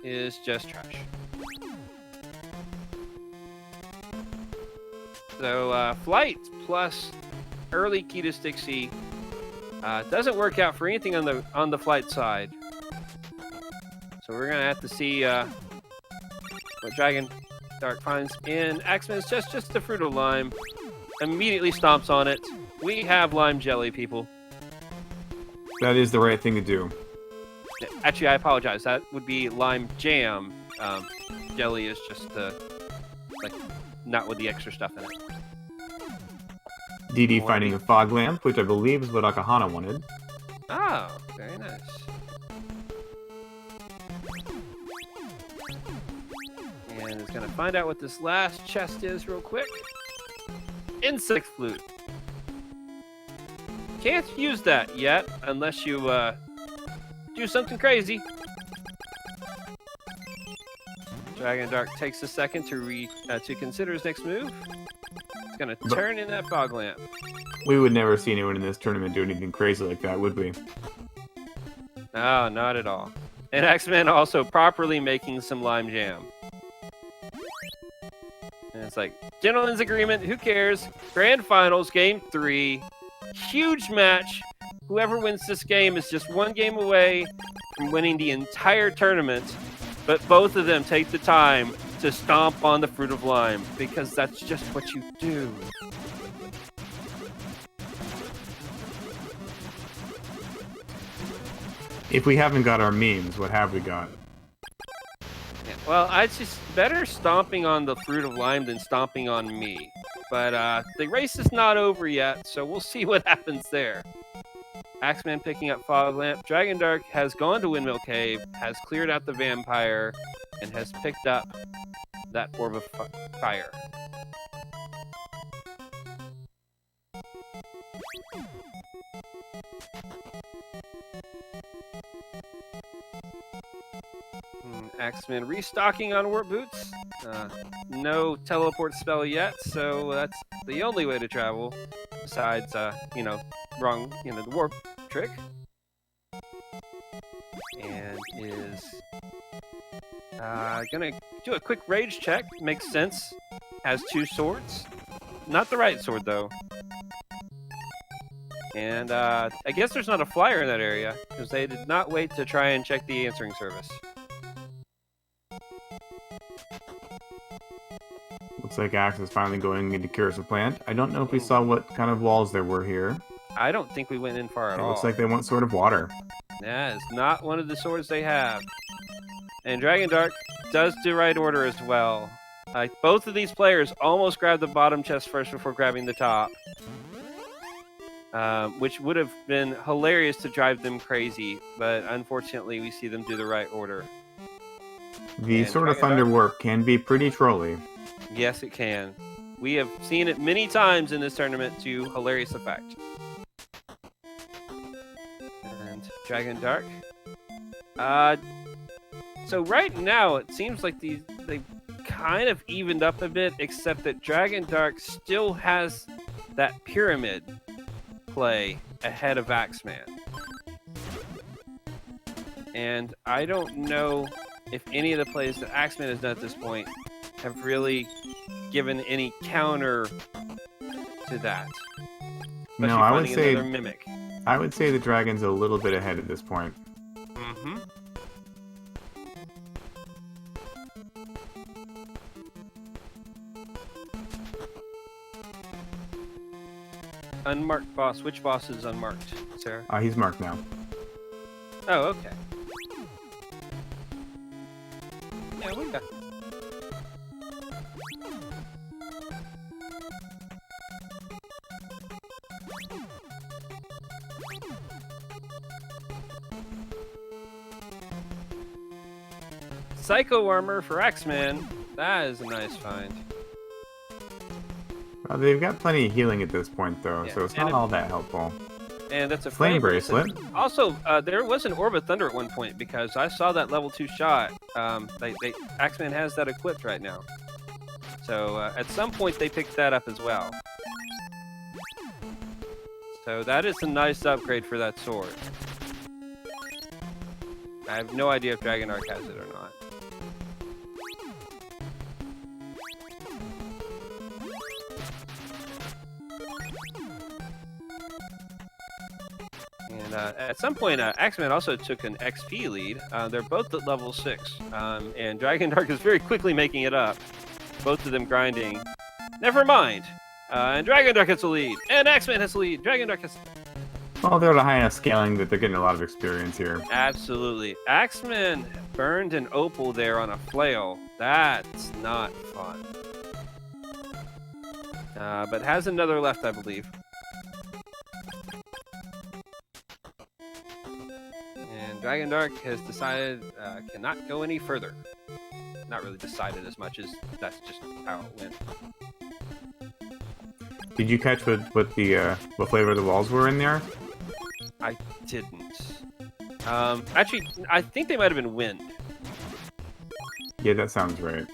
[SPEAKER 1] is just trash. So Flight plus early key to Stixie doesn't work out for anything on the Flight side. So we're gonna have to see what Dragondarch finds in Axeman's chest. Just the Fruit of Lime. Immediately stomps on it. We have lime jelly, people.
[SPEAKER 2] That is the right thing to do.
[SPEAKER 1] Actually, I apologize. That would be lime jam. Jelly is just not with the extra stuff in it.
[SPEAKER 2] DD finding a fog lamp, which I believe is what Akahana wanted.
[SPEAKER 1] Oh, very nice. And is going to find out what this last chest is real quick. Insect Flute. Can't use that yet unless you do something crazy. Dragondarch takes a second to consider his next move. He's gonna turn in that fog lamp.
[SPEAKER 2] We would never see anyone in this tournament do anything crazy like that, would we?
[SPEAKER 1] No, not at all. And Axeman also properly making some lime jam. And it's like, gentlemen's agreement, who cares? Grand Finals, Game 3. Huge match. Whoever wins this game is just one game away from winning the entire tournament. But both of them take the time to stomp on the Fruit of Lime, because that's just what you do.
[SPEAKER 2] If we haven't got our memes, what have we got?
[SPEAKER 1] Yeah, well, it's just better stomping on the Fruit of Lime than stomping on me. But the race is not over yet, so we'll see what happens there. Axeman picking up Fog Lamp. Dragondarch has gone to Windmill Cave, has cleared out the vampire, and has picked up that Orb of Fire. Axeman restocking on Warp Boots. No teleport spell yet, so that's the only way to travel. Besides, the warp trick. And is gonna do a quick rage check. Makes sense. Has 2 swords. Not the right sword, though. And I guess there's not a flyer in that area, because they did not wait to try and check the answering service.
[SPEAKER 2] Looks like Axe is finally going into Cursive Plant. I don't know if we saw what kind of walls there were here.
[SPEAKER 1] I don't think we went in far at all.
[SPEAKER 2] It looks like they want Sword of Water.
[SPEAKER 1] Yeah, it's not one of the swords they have. And Dragondarch does do right order as well. Both of these players almost grabbed the bottom chest first before grabbing the top. Which would have been hilarious to drive them crazy, but unfortunately we see them do the right order.
[SPEAKER 2] The
[SPEAKER 1] And
[SPEAKER 2] Sword of
[SPEAKER 1] Dragondarch?
[SPEAKER 2] Thunder warp can be pretty trolly.
[SPEAKER 1] Yes, it can. We have seen it many times in this tournament to hilarious effect. And Dragondarch. So right now it seems like they kind of evened up a bit, except that Dragondarch still has that pyramid play ahead of Axeman. And I don't know if any of the plays that Axeman has done at this point have really given any counter to that. Especially
[SPEAKER 2] No, I would
[SPEAKER 1] finding
[SPEAKER 2] say
[SPEAKER 1] another mimic.
[SPEAKER 2] I would say the dragon's a little bit ahead at this point.
[SPEAKER 1] Mm-hmm. Unmarked boss. Which boss is unmarked, Sarah?
[SPEAKER 2] He's marked now.
[SPEAKER 1] Oh, okay. Yeah, we got. Psycho armor for Axeman. That is a nice find.
[SPEAKER 2] They've got plenty of healing at this point, though,
[SPEAKER 1] Yeah,
[SPEAKER 2] so it's
[SPEAKER 1] and
[SPEAKER 2] not all that helpful.
[SPEAKER 1] And that's a
[SPEAKER 2] Flame
[SPEAKER 1] bracelet.
[SPEAKER 2] bracelet.
[SPEAKER 1] Also, there was an Orb of Thunder at one point because I saw that level 2 shot. Axeman has that equipped right now. So at some point they picked that up as well. So that is a nice upgrade for that sword. I have no idea if Dragondarch has it or not. And at some point, Axeman also took an XP lead. They're both at level 6, and Dragondarch is very quickly making it up. Both of them grinding. Never mind. And Dragondarch has the lead, and Axeman has the lead. Dragondarch has.
[SPEAKER 2] Well, they're at a high enough scaling that they're getting a lot of experience here.
[SPEAKER 1] Absolutely. Axeman burned an opal there on a flail. That's not fun. But has another left, I believe. And Dragondarch has decided cannot go any further. Not really decided as much as that's just how it went.
[SPEAKER 2] Did you catch what flavor the walls were in there?
[SPEAKER 1] I didn't. Actually, I think they might have been wind.
[SPEAKER 2] Yeah, that sounds right.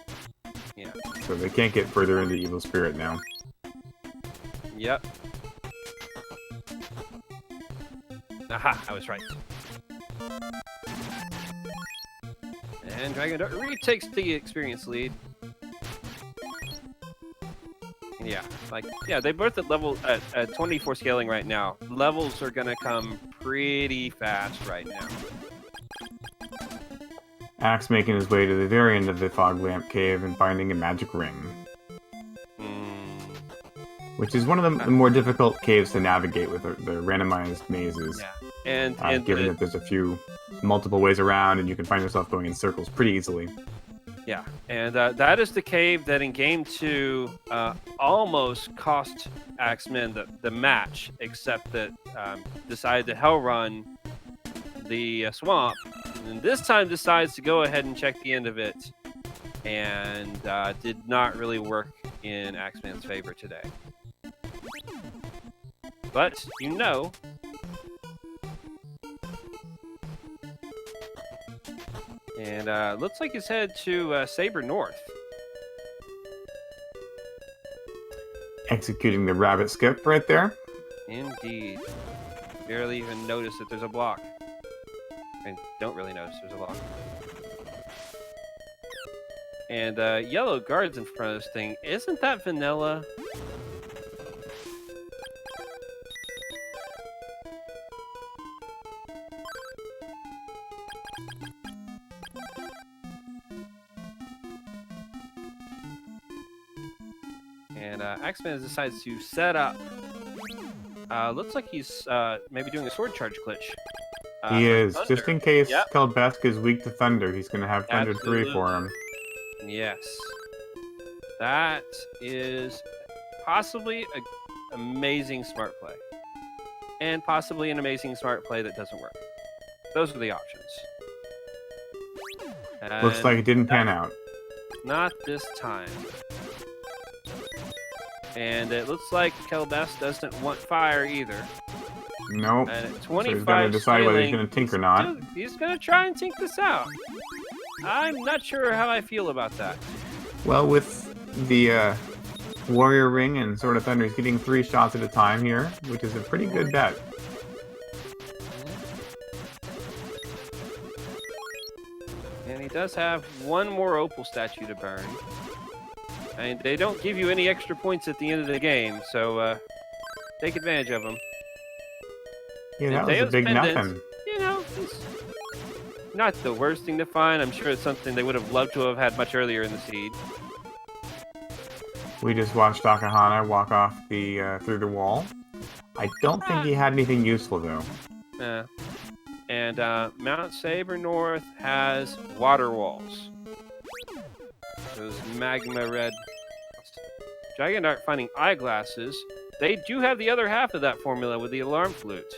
[SPEAKER 1] Yeah.
[SPEAKER 2] So they can't get further into Evil Spirit now.
[SPEAKER 1] Yep. Aha, I was right. And Dragondarch retakes the experience lead. Yeah, they both at level at 24 scaling right now. Levels are gonna come pretty fast right now.
[SPEAKER 2] Axe making his way to the very end of the Fog Lamp Cave and finding a magic ring. Which is one of the more difficult caves to navigate with the randomized mazes.
[SPEAKER 1] Yeah, and
[SPEAKER 2] given that there's multiple ways around and you can find yourself going in circles pretty easily.
[SPEAKER 1] Yeah, and that is the cave that in Game 2 almost cost Axeman the match, except that decided to hell run the swamp, and this time decides to go ahead and check the end of it, and did not really work in Axeman's favor today. But, you know... And looks like he's headed to Saber North.
[SPEAKER 2] Executing the rabbit skip right there.
[SPEAKER 1] Indeed. Barely even notice that there's a block. And don't really notice there's a block. And yellow guards in front of this thing. Isn't that vanilla? And Axeman decides to set up. Looks like he's maybe doing a sword charge glitch.
[SPEAKER 2] He is.
[SPEAKER 1] Thunder.
[SPEAKER 2] Just in case Kalbesk is weak to Thunder, he's going to have Thunder 3 for him.
[SPEAKER 1] Yes. That is possibly an amazing smart play. And possibly an amazing smart play that doesn't work. Those are the options.
[SPEAKER 2] Looks like it didn't pan out.
[SPEAKER 1] Not this time. And it looks like Kelbest doesn't want fire either.
[SPEAKER 2] Nope.
[SPEAKER 1] And at
[SPEAKER 2] So
[SPEAKER 1] 25
[SPEAKER 2] he's gonna decide whether he's
[SPEAKER 1] scaling,
[SPEAKER 2] gonna tink or not.
[SPEAKER 1] He's gonna try and tink this out. I'm not sure how I feel about that.
[SPEAKER 2] Well, with the Warrior Ring and Sword of Thunder, he's getting 3 shots at a time here, which is a pretty good bet.
[SPEAKER 1] And he does have one more Opal statue to burn. And they don't give you any extra points at the end of the game, so take advantage of them.
[SPEAKER 2] Yeah, that
[SPEAKER 1] And
[SPEAKER 2] was a
[SPEAKER 1] Deo's
[SPEAKER 2] big
[SPEAKER 1] pendant,
[SPEAKER 2] nothing.
[SPEAKER 1] You know, it's not the worst thing to find. I'm sure it's something they would have loved to have had much earlier in the seed.
[SPEAKER 2] We just watched Takahana walk off the through the wall. I don't think he had anything useful though.
[SPEAKER 1] And Mount Saber North has water walls. Those magma red. Dragondarch finding eyeglasses. They do have the other half of that formula with the alarm flute.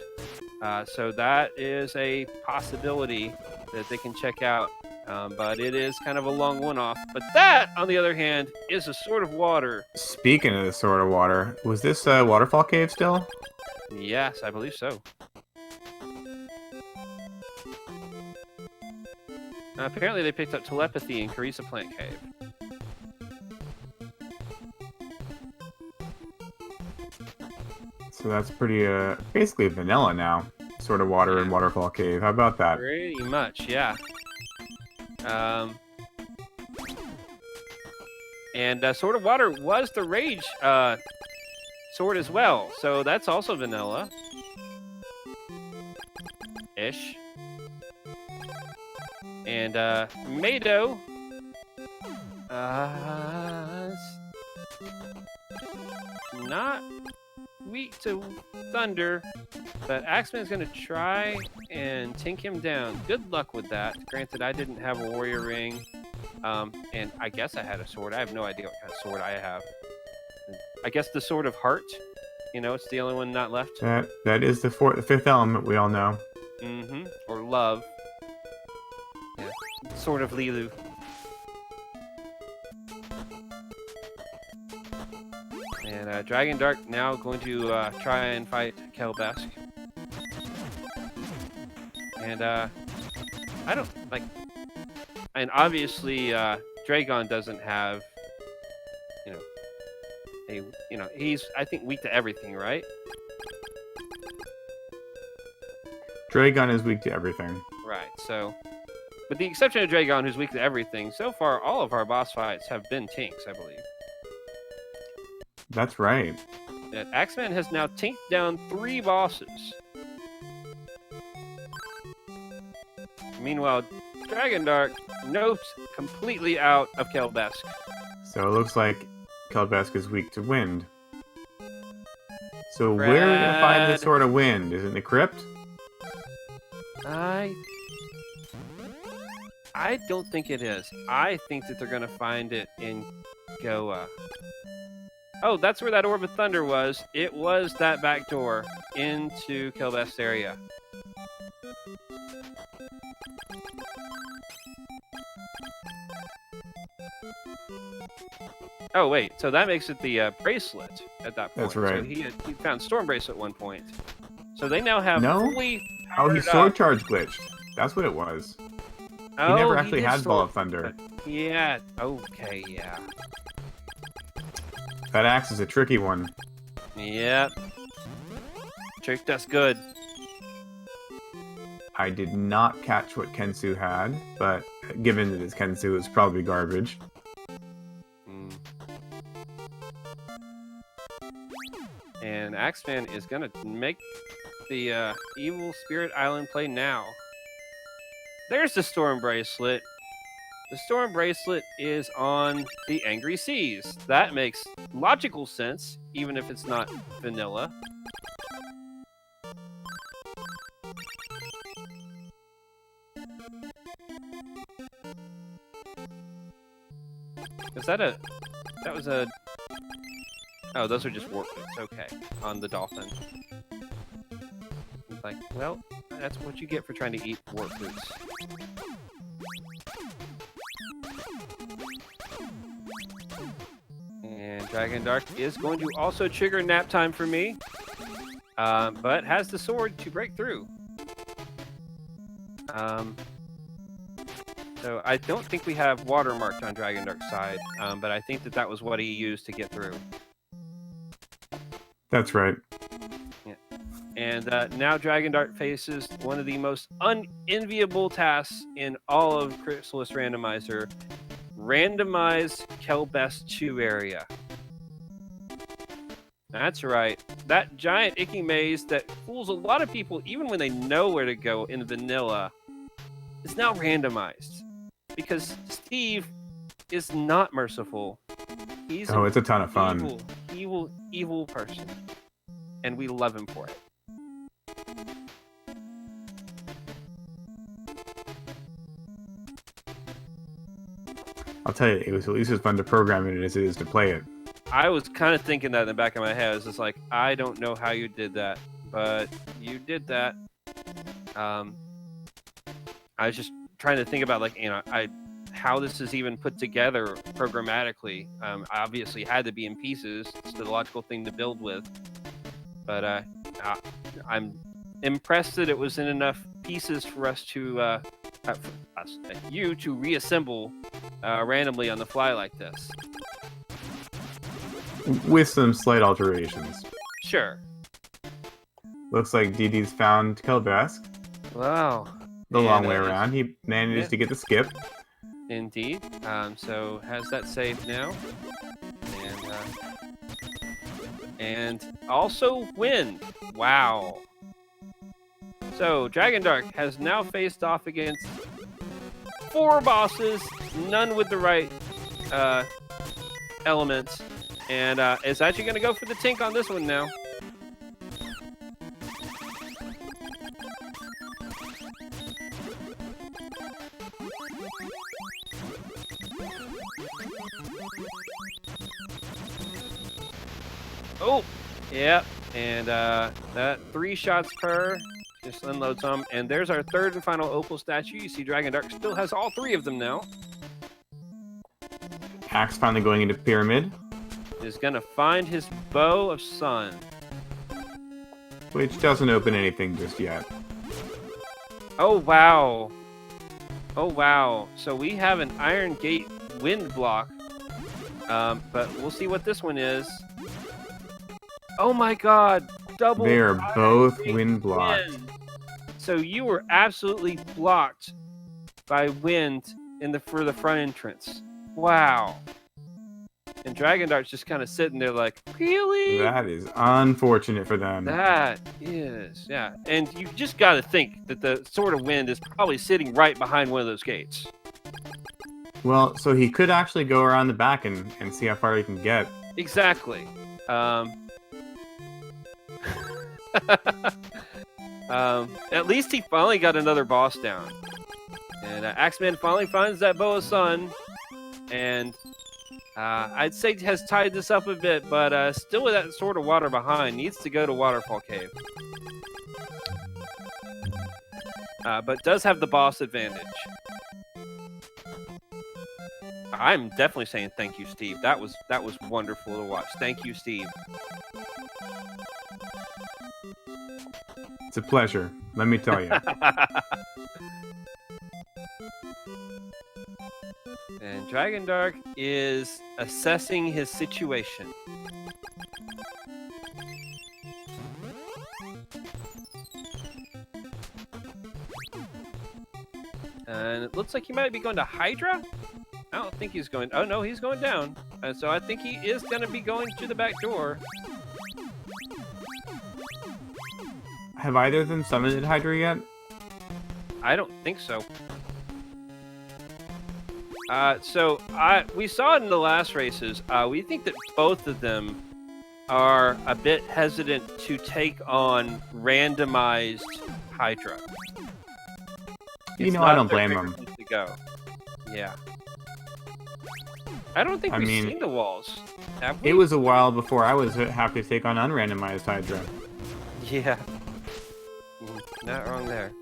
[SPEAKER 1] So that is a possibility that they can check out. But it is kind of a long one-off. But that, on the other hand, is a Sword of Water.
[SPEAKER 2] Speaking of the Sword of Water, was this Waterfall Cave still?
[SPEAKER 1] Yes, I believe so. Apparently they picked up telepathy in Carissa Plant Cave.
[SPEAKER 2] So that's pretty, basically vanilla now. Sword of Water and Waterfall Cave. How about that?
[SPEAKER 1] Pretty much, yeah. And Sword of Water was the Rage sword as well, so that's also vanilla. Ish. And Mado not weak to thunder, but Axeman's gonna try and tink him down. Good luck with that. Granted, I didn't have a warrior ring, and I guess I had a sword. I have no idea what kind of sword I have. I guess the Sword of Heart. You know, it's the only one not left.
[SPEAKER 2] That is the 5th element we all know.
[SPEAKER 1] Mm-hmm. Or love. Yeah. Sword of Lilu. And Dragondarch now going to try and fight Kelbest. And I don't like. And obviously, Dragon doesn't have. He's I think weak to everything, right?
[SPEAKER 2] Dragon is weak to everything.
[SPEAKER 1] Right. So, with the exception of Dragon, who's weak to everything, so far all of our boss fights have been tinks, I believe.
[SPEAKER 2] That's right.
[SPEAKER 1] And Axeman has now tinked down 3 bosses. Meanwhile, Dragondarch nopes completely out of Kelbest.
[SPEAKER 2] So it looks like Kelbest is weak to wind. So where are we gonna find this sort of wind? Is it in the crypt?
[SPEAKER 1] I don't think it is. I think that they're gonna find it in Goa. Oh, that's where that Orb of Thunder was. It was that back door into Kelbest area. Oh, wait. So that makes it the bracelet at that point.
[SPEAKER 2] That's right.
[SPEAKER 1] So he found Storm Bracelet at one point. So they now have fully
[SPEAKER 2] Oh, he sword charge glitched. That's what it was.
[SPEAKER 1] Oh,
[SPEAKER 2] he never actually had Ball of Thunder.
[SPEAKER 1] Yeah. Okay, yeah.
[SPEAKER 2] That axe is a tricky one.
[SPEAKER 1] Yep. Tricked us good.
[SPEAKER 2] I did not catch what Kensu had, but given that it's Kensu, it's probably garbage.
[SPEAKER 1] And Axeman is going to make the Evil Spirit Island play now. There's the Storm Bracelet. The Storm Bracelet is on the Angry Seas. That makes logical sense, even if it's not vanilla. Is that that was a... Oh, those are just warp boots. Okay, on the dolphin. It's like, well, that's what you get for trying to eat warp boots. Dragondarch is going to also trigger nap time for me, but has the sword to break through. So I don't think we have watermarked on Dragondarch's side, but I think that was what he used to get through.
[SPEAKER 2] That's right.
[SPEAKER 1] Yeah. And now Dragondarch faces one of the most unenviable tasks in all of Crystalis Randomizer, randomized Kelbest 2 area. That's right. That giant icky maze that fools a lot of people even when they know where to go in vanilla is now randomized. Because Steve is not merciful. He's
[SPEAKER 2] it's a ton of fun.
[SPEAKER 1] Evil person. And we love him for it.
[SPEAKER 2] I'll tell you, it was at least as fun to program it as it is to play it.
[SPEAKER 1] I was kind of thinking that in the back of my head. I was just like, I don't know how you did that, but you did that. I was just trying to think about, like, how this is even put together programmatically. Obviously had to be in pieces. It's the logical thing to build with. But I'm impressed that it was in enough pieces for us to, you to reassemble randomly on the fly like this.
[SPEAKER 2] With some slight alterations.
[SPEAKER 1] Sure.
[SPEAKER 2] Looks like DD's found Kelbest.
[SPEAKER 1] Wow.
[SPEAKER 2] The long way around. He managed to get the skip.
[SPEAKER 1] Indeed. So has that saved now. And also win. Wow. So Dragondarch has now faced off against 4 bosses, none with the right elements. And is actually going to go for the tink on this one now. Oh, yeah, and that 3 shots per just unloads them. And there's our third and final opal statue. You see Dragondarch still has all 3 of them now.
[SPEAKER 2] Axe finally going into Pyramid.
[SPEAKER 1] Is going to find his Bow of Sun.
[SPEAKER 2] Which doesn't open anything just yet.
[SPEAKER 1] Oh, wow. Oh, wow. So we have an Iron Gate wind block. But we'll see what this one is. Oh my god. Double.
[SPEAKER 2] They're both wind blocked.
[SPEAKER 1] So you were absolutely blocked by wind for the front entrance. Wow. And Dragondarch's just kind of sitting there like, really?
[SPEAKER 2] That is unfortunate for them.
[SPEAKER 1] That is, yeah. And you just got to think that the Sword of Wind is probably sitting right behind one of those gates.
[SPEAKER 2] Well, so he could actually go around the back and see how far he can get.
[SPEAKER 1] Exactly. At least he finally got another boss down. And Axeman finally finds that Bow of Sun. And I'd say has tied this up a bit, but still with that Sword of Water behind. Needs to go to Waterfall Cave. But does have the boss advantage. I'm definitely saying thank you, Steve. That was wonderful to watch. Thank you, Steve.
[SPEAKER 2] It's a pleasure, let me tell you.
[SPEAKER 1] And Dragondarch is assessing his situation. And it looks like he might be going to Hydra? I don't think he's going... Oh, no, he's going down. So I think he is going to be going to the back door.
[SPEAKER 2] Have either of them summoned Hydra yet?
[SPEAKER 1] I don't think so. We saw it in the last races. We think that both of them are a bit hesitant to take on randomized Hydra.
[SPEAKER 2] I don't blame them.
[SPEAKER 1] To go. Yeah. I don't think we've seen the walls. Have we?
[SPEAKER 2] It was a while before I was happy to take on unrandomized Hydra.
[SPEAKER 1] Yeah. Not wrong there.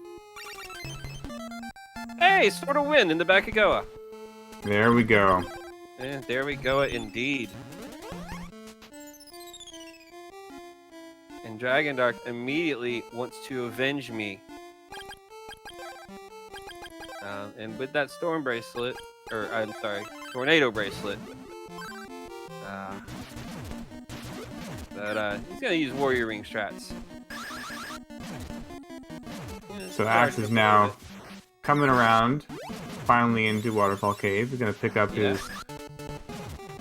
[SPEAKER 1] Hey, Sword of Wind in the back of Goa.
[SPEAKER 2] There we go.
[SPEAKER 1] And there we go, indeed. And Dragondarch immediately wants to avenge me. And with that storm bracelet, or I'm sorry, tornado bracelet, but he's gonna use warrior ring strats.
[SPEAKER 2] So Axe is now coming around, finally into Waterfall Cave. He's gonna pick up his.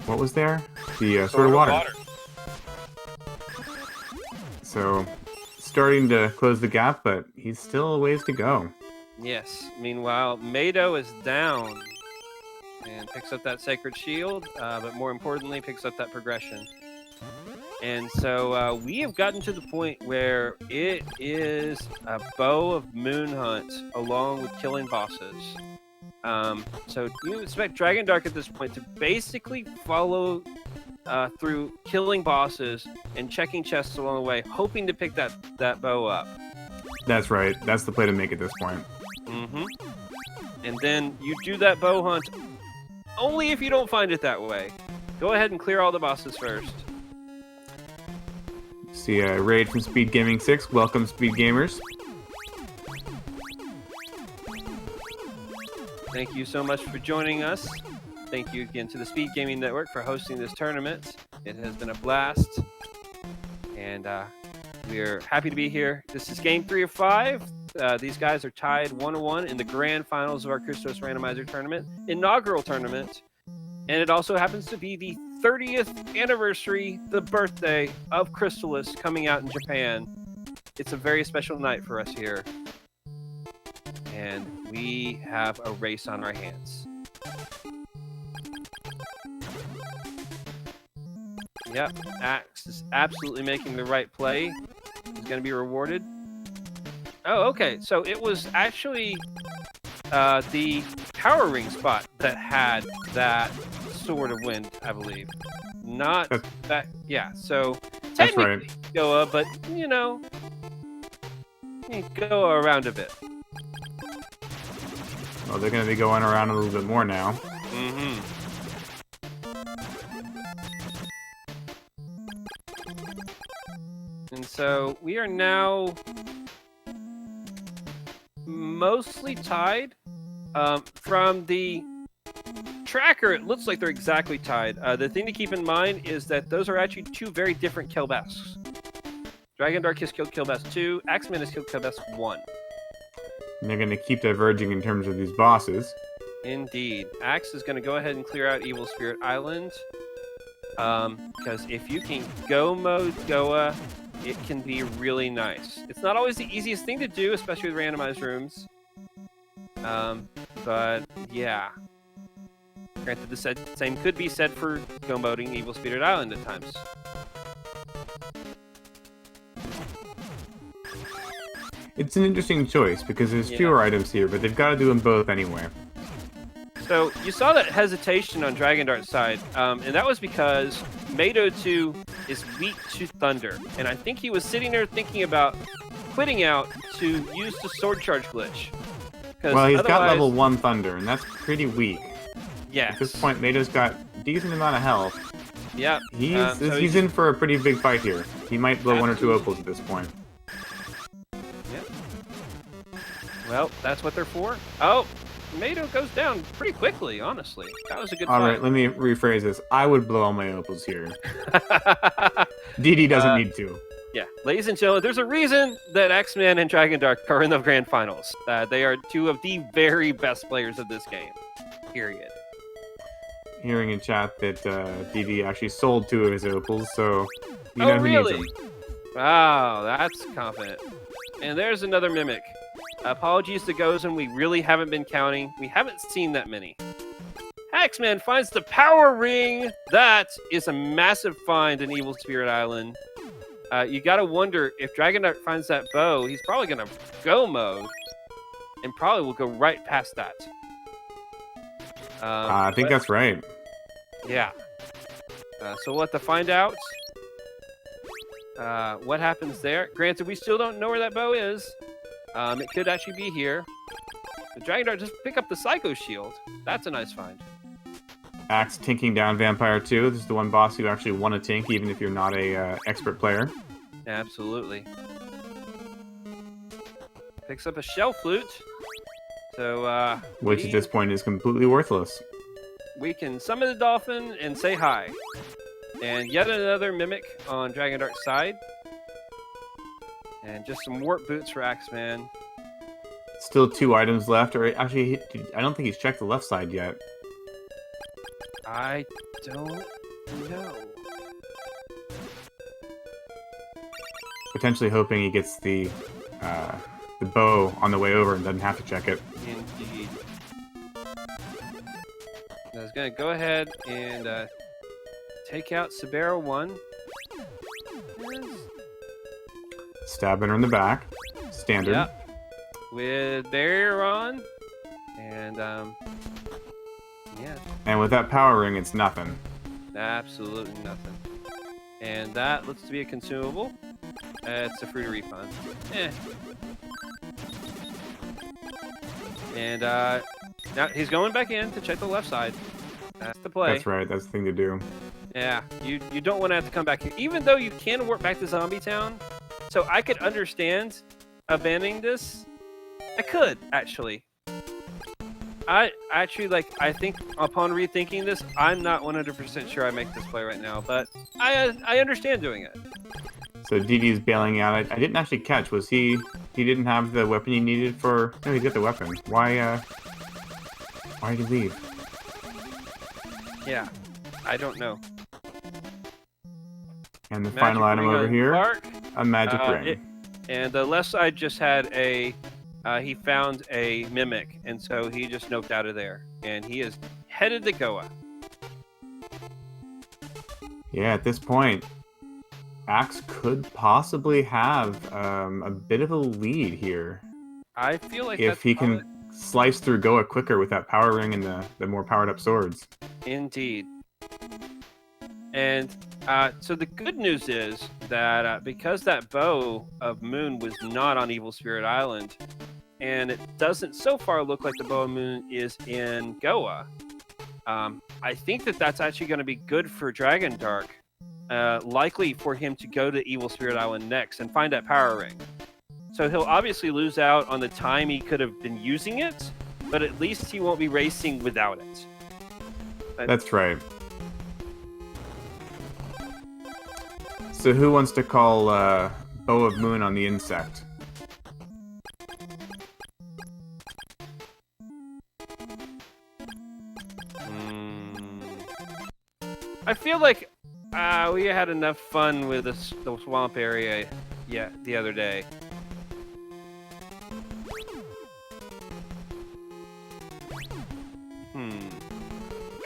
[SPEAKER 2] What was there? The Sword of Water. So, starting to close the gap, but he's still a ways to go.
[SPEAKER 1] Yes. Meanwhile, Mado is down and picks up that Sacred Shield, but more importantly, picks up that progression. And so we have gotten to the point where it is a bow of Moon Hunt along with killing bosses. So you expect Dragondarch at this point to basically follow through killing bosses and checking chests along the way, hoping to pick that bow up.
[SPEAKER 2] That's right. That's the play to make at this point.
[SPEAKER 1] Mm-hmm. And then you do that bow hunt only if you don't find it that way. Go ahead and clear all the bosses first.
[SPEAKER 2] See a raid from SpeedGaming 6. Welcome, Speed Gamers.
[SPEAKER 1] Thank you so much for joining us. Thank you again to the Speed Gaming Network for hosting this tournament. It has been a blast. And we're happy to be here. This is game 3 of 5. These guys are tied 1-1 in the grand finals of our Crystalis Randomizer tournament, inaugural tournament. And it also happens to be the 30th anniversary, the birthday of Crystalis coming out in Japan. It's a very special night for us here. And we have a race on our hands. Yep, Axe is absolutely making the right play. He's going to be rewarded. Oh, okay. So it was actually the power ring spot that had that Sword of Wind, I believe. Not that, yeah. So technically,
[SPEAKER 2] right.
[SPEAKER 1] Goa, but you know, you go around a bit.
[SPEAKER 2] Well, they're going to be going around a little bit more now.
[SPEAKER 1] Mm-hmm. And so we are now mostly tied. From the tracker, it looks like they're exactly tied. The thing to keep in mind is that those are actually two very different Killbasks. Dragondarch has killed Killbass 2, Axeman has killed Killbass 1.
[SPEAKER 2] And they're going to keep diverging in terms of these bosses.
[SPEAKER 1] Indeed. Axe is going to go ahead and clear out Evil Spirit Island. Because if you can go mode Goa, it can be really nice. It's not always the easiest thing to do, especially with randomized rooms. But yeah. Granted, the same could be said for go moding Evil Spirit Island at times.
[SPEAKER 2] It's an interesting choice because there's fewer items here, but they've got to do them both anyway.
[SPEAKER 1] So you saw that hesitation on Dragondarch's side, and that was because Mado 2 is weak to Thunder, and I think he was sitting there thinking about quitting out to use the Sword Charge glitch.
[SPEAKER 2] Well, he's got level 1 Thunder, and that's pretty weak.
[SPEAKER 1] Yeah.
[SPEAKER 2] At this point, Mado's got a decent amount of health.
[SPEAKER 1] Yep.
[SPEAKER 2] He's in for a pretty big fight here. He might blow 1 or 2 opals at this point.
[SPEAKER 1] Yep. Well, that's what they're for. Oh, Mado goes down pretty quickly, honestly. That was a good fight.
[SPEAKER 2] Alright, let me rephrase this. I would blow all my opals here. DD doesn't need to.
[SPEAKER 1] Yeah, ladies and gentlemen, there's a reason that Axeman and Dragondarch are in the grand finals. They are two of the very best players of this game. Period.
[SPEAKER 2] Hearing in chat that DD actually sold 2 of his opals, so you know who needs them.
[SPEAKER 1] Wow, that's confident. And there's another Mimic. Apologies to Gozen, we really haven't been counting. We haven't seen that many. Axeman finds the power ring. That is a massive find in Evil Spirit Island. You gotta wonder if Dragondarch finds that bow, he's probably gonna go mode and probably will go right past that.
[SPEAKER 2] I think that's right.
[SPEAKER 1] Yeah. So we'll have to find out what happens there. Granted, we still don't know where that bow is. It could actually be here. The Dragondarch just pick up the Psycho Shield. That's a nice find.
[SPEAKER 2] Axe tinking down Vampire 2. This is the one boss you actually want to tink, even if you're not a expert player.
[SPEAKER 1] Absolutely. Picks up a shell flute. So,
[SPEAKER 2] which at this point is completely worthless.
[SPEAKER 1] we can summon the dolphin and say hi. And yet another mimic on Dragondarch's side. And just some warp boots for Axeman.
[SPEAKER 2] Still 2 items left, or actually, I don't think he's checked the left side yet.
[SPEAKER 1] I don't know.
[SPEAKER 2] Potentially hoping he gets the bow on the way over and doesn't have to check it.
[SPEAKER 1] Indeed. I was going to go ahead and take out Sabera 1.
[SPEAKER 2] Stabbing her in the back. Standard.
[SPEAKER 1] Yep. With barrier on. And, yeah.
[SPEAKER 2] And with that power ring, it's nothing.
[SPEAKER 1] Absolutely nothing. And that looks to be a consumable. It's a free refund. Eh. And now he's going back in to check the left side. That's the play.
[SPEAKER 2] That's right. That's the thing to do.
[SPEAKER 1] Yeah, you don't want to have to come back here. Even though you can warp back to Zombie Town. So I could understand abandoning this. I could, actually. I think upon rethinking this, I'm not 100% sure I make this play right now, but I understand doing it.
[SPEAKER 2] So DD's bailing out. I didn't actually catch. Was he didn't have the weapon he needed for... No, he's got the weapon. Why did he leave?
[SPEAKER 1] Yeah, I don't know.
[SPEAKER 2] And the
[SPEAKER 1] Magic
[SPEAKER 2] final item
[SPEAKER 1] ring
[SPEAKER 2] over
[SPEAKER 1] on
[SPEAKER 2] here,
[SPEAKER 1] Clark.
[SPEAKER 2] a magic ring.
[SPEAKER 1] And the left side just had he found a mimic, and so he just noped out of there. And he is headed to Goa.
[SPEAKER 2] Yeah, at this point, Axe could possibly have a bit of a lead here.
[SPEAKER 1] I feel like
[SPEAKER 2] if he can slice through Goa quicker with that power ring and the more powered up swords.
[SPEAKER 1] Indeed. And so the good news is that because that bow of Moon was not on Evil Spirit Island, and it doesn't so far look like the bow of Moon is in Goa, I think that's actually going to be good for Dragondarch. Likely for him to go to Evil Spirit Island next and find that power ring. So he'll obviously lose out on the time he could have been using it, but at least he won't be racing without it.
[SPEAKER 2] That's right. So who wants to call Bow of Moon on the insect?
[SPEAKER 1] I feel like we had enough fun with the swamp area the other day.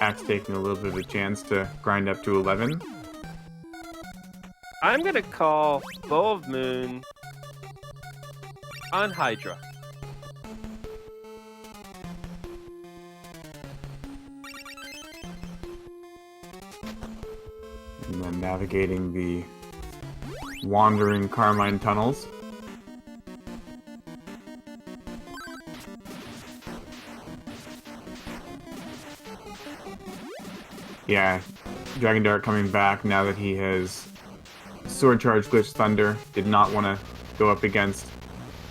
[SPEAKER 2] Axe taking a little bit of a chance to grind up to 11.
[SPEAKER 1] I'm going to call Bow of Moon on Hydra.
[SPEAKER 2] And then navigating the wandering Carmine tunnels. Yeah, Dragondarch coming back now that he has Sword Charge Glitch Thunder. Did not want to go up against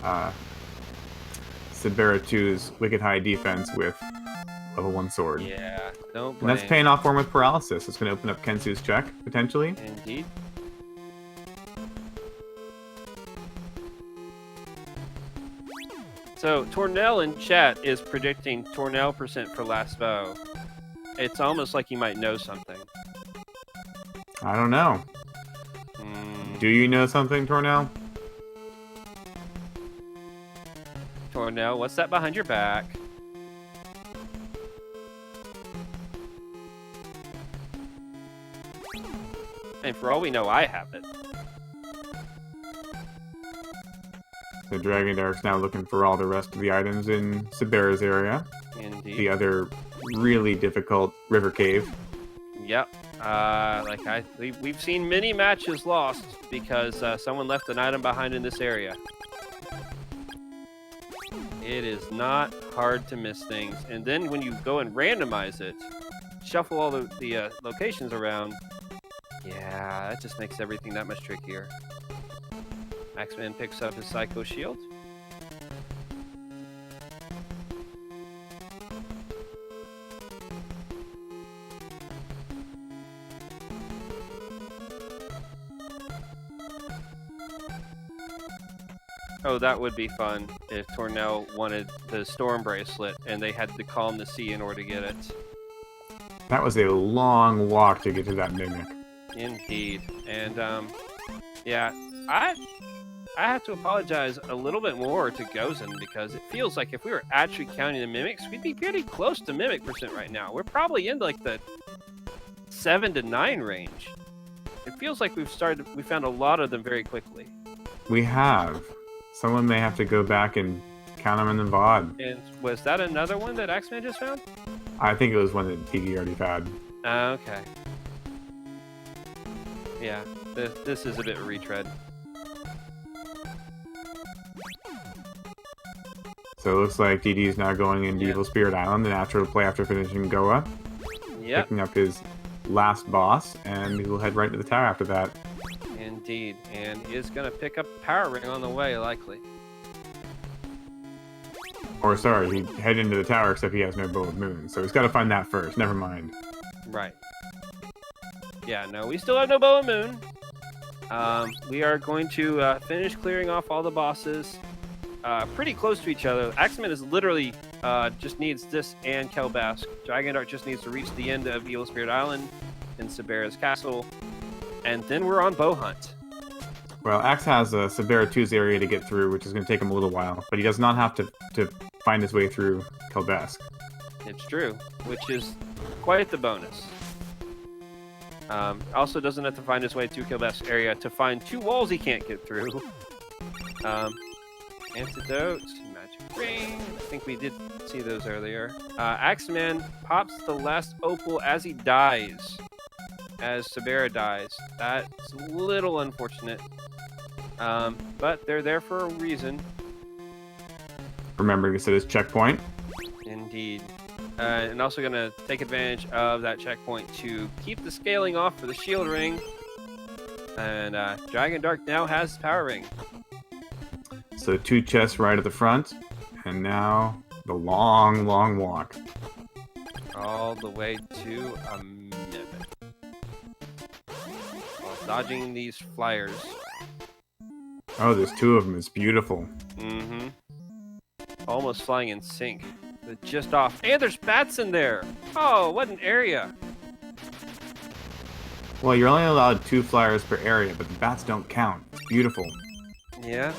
[SPEAKER 2] Sabera 2's Wicked High Defense with level 1 sword.
[SPEAKER 1] Yeah, don't
[SPEAKER 2] blame. And that's paying off for him with Paralysis. It's going to open up Kensu's check, potentially.
[SPEAKER 1] Indeed. So, Tornell in chat is predicting Tornell % for last bow. It's almost like you might know something.
[SPEAKER 2] I don't know. Do you know something, Tornell?
[SPEAKER 1] Tornell, what's that behind your back? And for all we know, I have it.
[SPEAKER 2] The Dragondarch's now looking for all the rest of the items in Sabera's area.
[SPEAKER 1] Indeed.
[SPEAKER 2] The other really difficult river cave.
[SPEAKER 1] Yep. We've seen many matches lost because someone left an item behind in this area. It is not hard to miss things. And then when you go and randomize it, shuffle all the locations around, yeah, that just makes everything that much trickier. Axeman picks up his Psycho Shield. Oh, that would be fun if Tornell wanted the Storm Bracelet and they had to calm the sea in order to get it.
[SPEAKER 2] That was a long walk to get to that Mimic.
[SPEAKER 1] Indeed. And, yeah, I have to apologize a little bit more to Gozen because it feels like if we were actually counting the Mimics, we'd be pretty close to Mimic % right now. We're probably in, like, the 7 to 9 range. It feels like we found a lot of them very quickly.
[SPEAKER 2] We have. Someone may have to go back and count them in the VOD.
[SPEAKER 1] And was that another one that Axeman just found?
[SPEAKER 2] I think it was one that TD already had.
[SPEAKER 1] Okay. Yeah, this is a bit of a retread.
[SPEAKER 2] So it looks like DD is now going into Evil Spirit Island, the natural play after finishing Goa.
[SPEAKER 1] Yep.
[SPEAKER 2] Picking up his last boss, and he will head right to the tower after that.
[SPEAKER 1] Indeed, and is going to pick up Power Ring on the way, likely.
[SPEAKER 2] Or sorry, he'd head into the tower, except he has no Bow of Moon, so he's got to find that first. Never mind.
[SPEAKER 1] Right. Yeah, no, we still have no Bow of Moon. We are going to finish clearing off all the bosses pretty close to each other. Axeman is literally just needs this and Kelbask. Dragondarch just needs to reach the end of Evil Spirit Island in Sabera's castle, and then we're on Bow Hunt.
[SPEAKER 2] Well, Axe has a Sabera 2's area to get through, which is going to take him a little while, but he does not have to find his way through Kelbask.
[SPEAKER 1] It's true, which is quite the bonus. Also doesn't have to find his way to Kelbask's area to find 2 walls he can't get through. Antidote, Magic Ring. I think we did see those earlier. Axeman pops the last opal as he dies. As Sabera dies. That's a little unfortunate. But they're there for a reason.
[SPEAKER 2] Remembering to set his checkpoint.
[SPEAKER 1] Indeed. And also going to take advantage of that checkpoint to keep the scaling off for the shield ring. And Dragondarch now has Power Ring.
[SPEAKER 2] So 2 chests right at the front, and now the long, long walk.
[SPEAKER 1] All the way to a Mimic. While dodging these flyers.
[SPEAKER 2] Oh, there's 2 of them. It's beautiful.
[SPEAKER 1] Mm-hmm. Almost flying in sync. They're just off. And there's bats in there! Oh, what an area!
[SPEAKER 2] Well, you're only allowed 2 flyers per area, but the bats don't count. It's beautiful.
[SPEAKER 1] Yeah.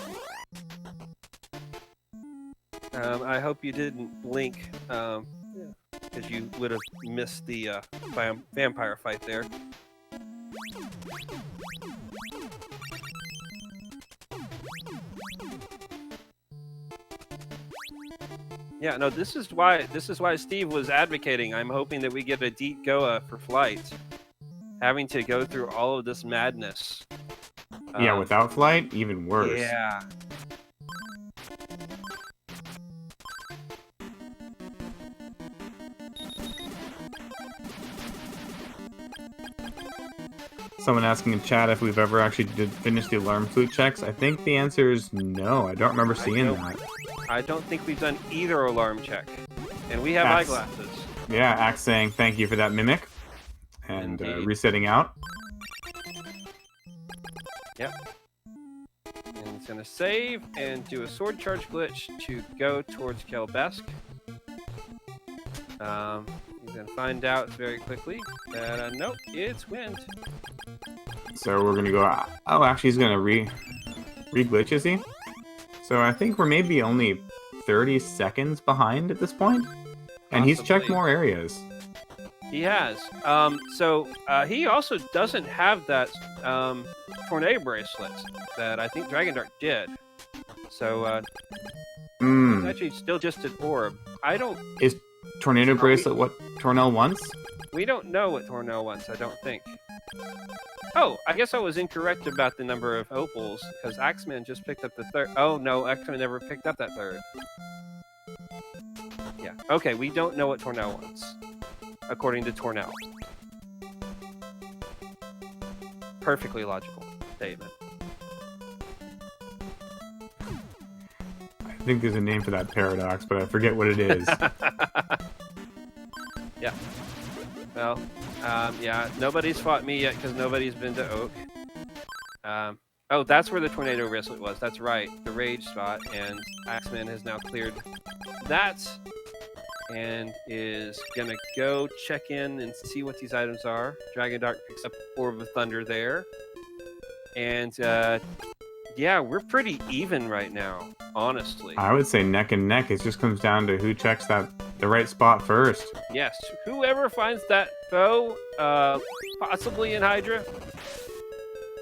[SPEAKER 1] I hope you didn't blink, because you would have missed the vampire fight there. Yeah, no, this is why Steve was advocating. I'm hoping that we get a Deet Goa for flight. Having to go through all of this madness.
[SPEAKER 2] Yeah, without flight, even worse.
[SPEAKER 1] Yeah.
[SPEAKER 2] Someone asking in chat if we've ever actually finish the alarm flute checks. I think the answer is no. I don't remember seeing that.
[SPEAKER 1] I don't think we've done either alarm check. And we have
[SPEAKER 2] Axe.
[SPEAKER 1] eyeglasses.
[SPEAKER 2] Yeah, Axe saying thank you for that Mimic. And resetting out.
[SPEAKER 1] Yep. And he's going to save and do a sword charge glitch to go towards Kelbask. He's going to find out very quickly that, nope, it's wind.
[SPEAKER 2] So we're going to go... Oh, actually, he's going to re-glitch, is he? So I think we're maybe only 30 seconds behind at this point. And he's checked more areas.
[SPEAKER 1] He has. He also doesn't have that tornado bracelet that I think Dragondarch did. So, it's actually still just an orb. I don't...
[SPEAKER 2] Is tornado bracelet what Tornell wants?
[SPEAKER 1] We don't know what Tornell wants, I don't think. Oh, I guess I was incorrect about the number of opals, because Axeman just picked up the 3rd. Oh, no, Axeman never picked up that 3rd. Yeah, okay, we don't know what Tornell wants, according to Tornell. Perfectly logical statement.
[SPEAKER 2] I think there's a name for that paradox, but I forget what it is.
[SPEAKER 1] Yeah. Well, yeah, nobody's fought me yet because nobody's been to Oak. Oh, that's where the tornado wristlet was. That's right, the rage spot, and Axeman has now cleared that and is gonna go check in and see what these items are. Dragondarch picks up Orb of Thunder there, and yeah, we're pretty even right now, honestly.
[SPEAKER 2] I would say neck and neck. It just comes down to who checks the right spot first.
[SPEAKER 1] Yes, whoever finds that bow, possibly in Hydra.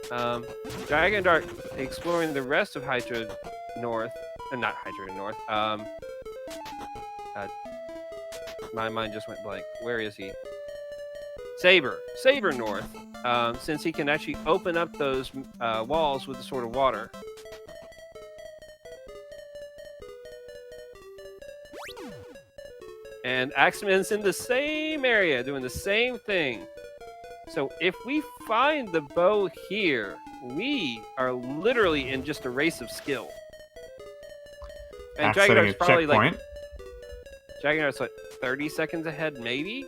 [SPEAKER 1] Dragondarch exploring the rest of Hydra North, not Hydra North. My mind just went blank. Where is he? Saber North. Since he can actually open up those walls with the Sword of Water. And Axeman's in the same area, doing the same thing. So if we find the bow here, we are literally in just a race of skill. And
[SPEAKER 2] Axe setting a
[SPEAKER 1] Dragondarch's probably
[SPEAKER 2] checkpoint.
[SPEAKER 1] Dragondarch's like 30 seconds ahead, maybe?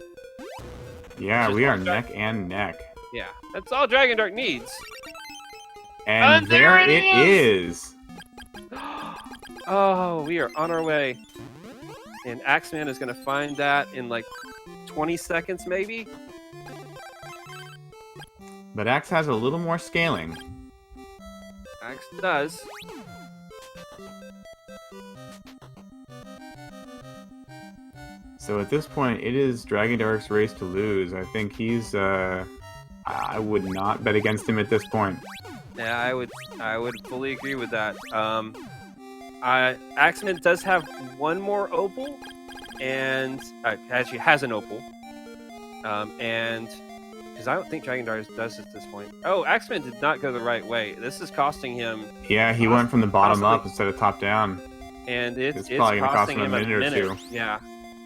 [SPEAKER 2] Yeah,
[SPEAKER 1] Just
[SPEAKER 2] we are
[SPEAKER 1] one
[SPEAKER 2] neck and neck.
[SPEAKER 1] Yeah, that's all Dragondarch needs.
[SPEAKER 2] And there it is!
[SPEAKER 1] Oh, we are on our way. And Axeman is going to find that in like 20 seconds, maybe?
[SPEAKER 2] But Axe has a little more scaling.
[SPEAKER 1] Axe does.
[SPEAKER 2] So at this point, it is Dragondarch's race to lose. I think he's, I would not bet against him at this point.
[SPEAKER 1] Yeah, I would fully agree with that. Axeman does have one more opal, and actually has an opal. And because I don't think Dragondarch does at this point. Oh, Axeman did not go the right way. This is costing him.
[SPEAKER 2] Yeah, he went from the bottom
[SPEAKER 1] possibly
[SPEAKER 2] up instead of top down.
[SPEAKER 1] And it's
[SPEAKER 2] probably gonna cost
[SPEAKER 1] costing
[SPEAKER 2] him
[SPEAKER 1] him
[SPEAKER 2] a minute or two.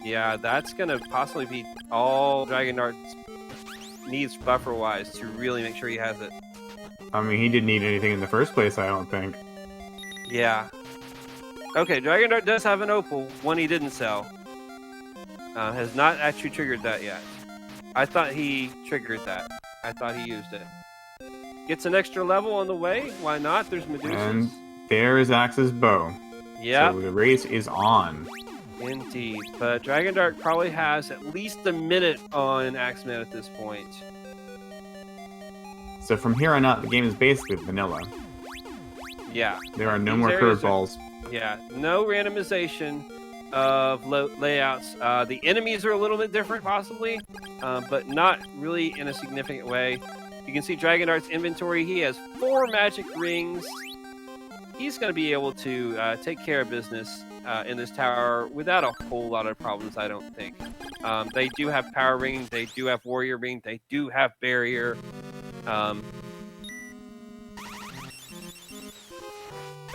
[SPEAKER 1] Yeah, that's gonna possibly be all Dragondarch needs buffer-wise to really make sure he has it.
[SPEAKER 2] I mean, he didn't need anything in the first place, I don't think.
[SPEAKER 1] Yeah. Okay, Dragondarch does have an opal, one he didn't sell. Has not actually triggered that yet. I thought he triggered that. I thought he used it. Gets an extra level on the way. Why not? There's Medusas.
[SPEAKER 2] And there is Axe's bow.
[SPEAKER 1] Yeah.
[SPEAKER 2] So the race is on.
[SPEAKER 1] Indeed. But Dragondarch probably has at least a minute on Axeman at this point.
[SPEAKER 2] So from here on out, the game is basically vanilla.
[SPEAKER 1] Yeah.
[SPEAKER 2] There are no
[SPEAKER 1] These
[SPEAKER 2] more
[SPEAKER 1] areas
[SPEAKER 2] curveballs.
[SPEAKER 1] Yeah, no randomization of layouts. The enemies are a little bit different, possibly, but not really in a significant way. You can see Dragondarch's inventory. He has 4 magic rings. He's going to be able to take care of business in this tower without a whole lot of problems, I don't think. They do have Power Ring. They do have Warrior Ring. They do have Barrier.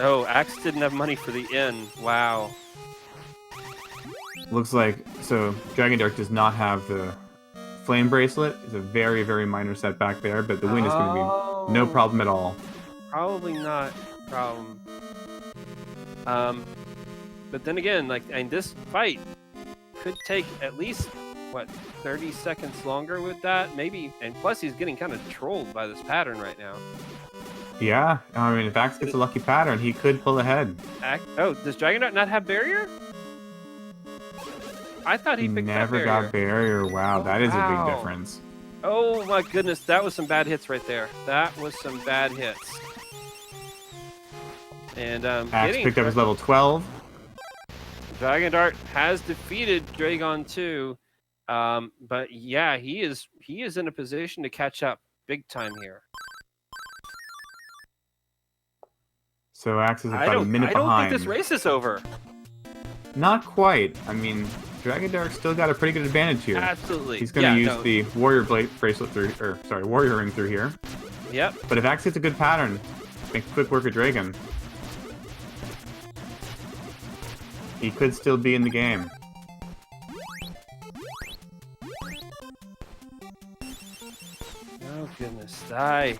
[SPEAKER 1] Oh, Axe didn't have money for the inn. Wow.
[SPEAKER 2] Looks like, so Dragondarch does not have the Flame Bracelet. It's a very, very minor setback there, but the win is going to be no problem at all.
[SPEAKER 1] Probably not a problem. But then again, and this fight could take at least, 30 seconds longer with that? Maybe. And plus, he's getting kind of trolled by this pattern right now.
[SPEAKER 2] Yeah, I mean, if Axe gets a lucky pattern, he could pull ahead.
[SPEAKER 1] Oh, does Dragondarch not have Barrier? I thought he picked that
[SPEAKER 2] Never got Barrier. Wow, that is a big difference.
[SPEAKER 1] Oh my goodness, that was some bad hits right there. That was some bad hits. And
[SPEAKER 2] Axe picked up his level 12.
[SPEAKER 1] Dragondarch has defeated Dragon 2. But yeah, he is in a position to catch up big time here.
[SPEAKER 2] So Axe is about a minute behind.
[SPEAKER 1] I don't think this race is over.
[SPEAKER 2] Not quite. I mean, Dragondarch still got a pretty good advantage here.
[SPEAKER 1] Absolutely.
[SPEAKER 2] He's going to use the Warrior Bracelet through, Warrior Ring through here.
[SPEAKER 1] Yep.
[SPEAKER 2] But if Axe gets a good pattern, make quick work of Dragon, he could still be in the game.
[SPEAKER 1] Oh goodness, die.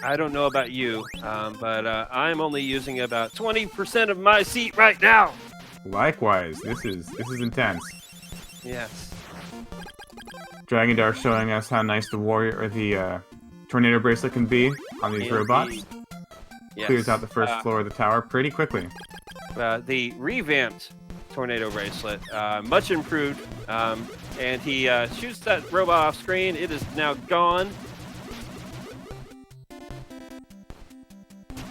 [SPEAKER 1] I don't know about you, but I'm only using about 20% of my seat right now.
[SPEAKER 2] Likewise, this is intense.
[SPEAKER 1] Yes.
[SPEAKER 2] Dragondarch showing us how nice the warrior or the tornado bracelet can be on these robots.
[SPEAKER 1] Yes.
[SPEAKER 2] Clears out the first floor of the tower pretty quickly.
[SPEAKER 1] The revamped tornado bracelet, much improved, and he shoots that robot off screen. It is now gone.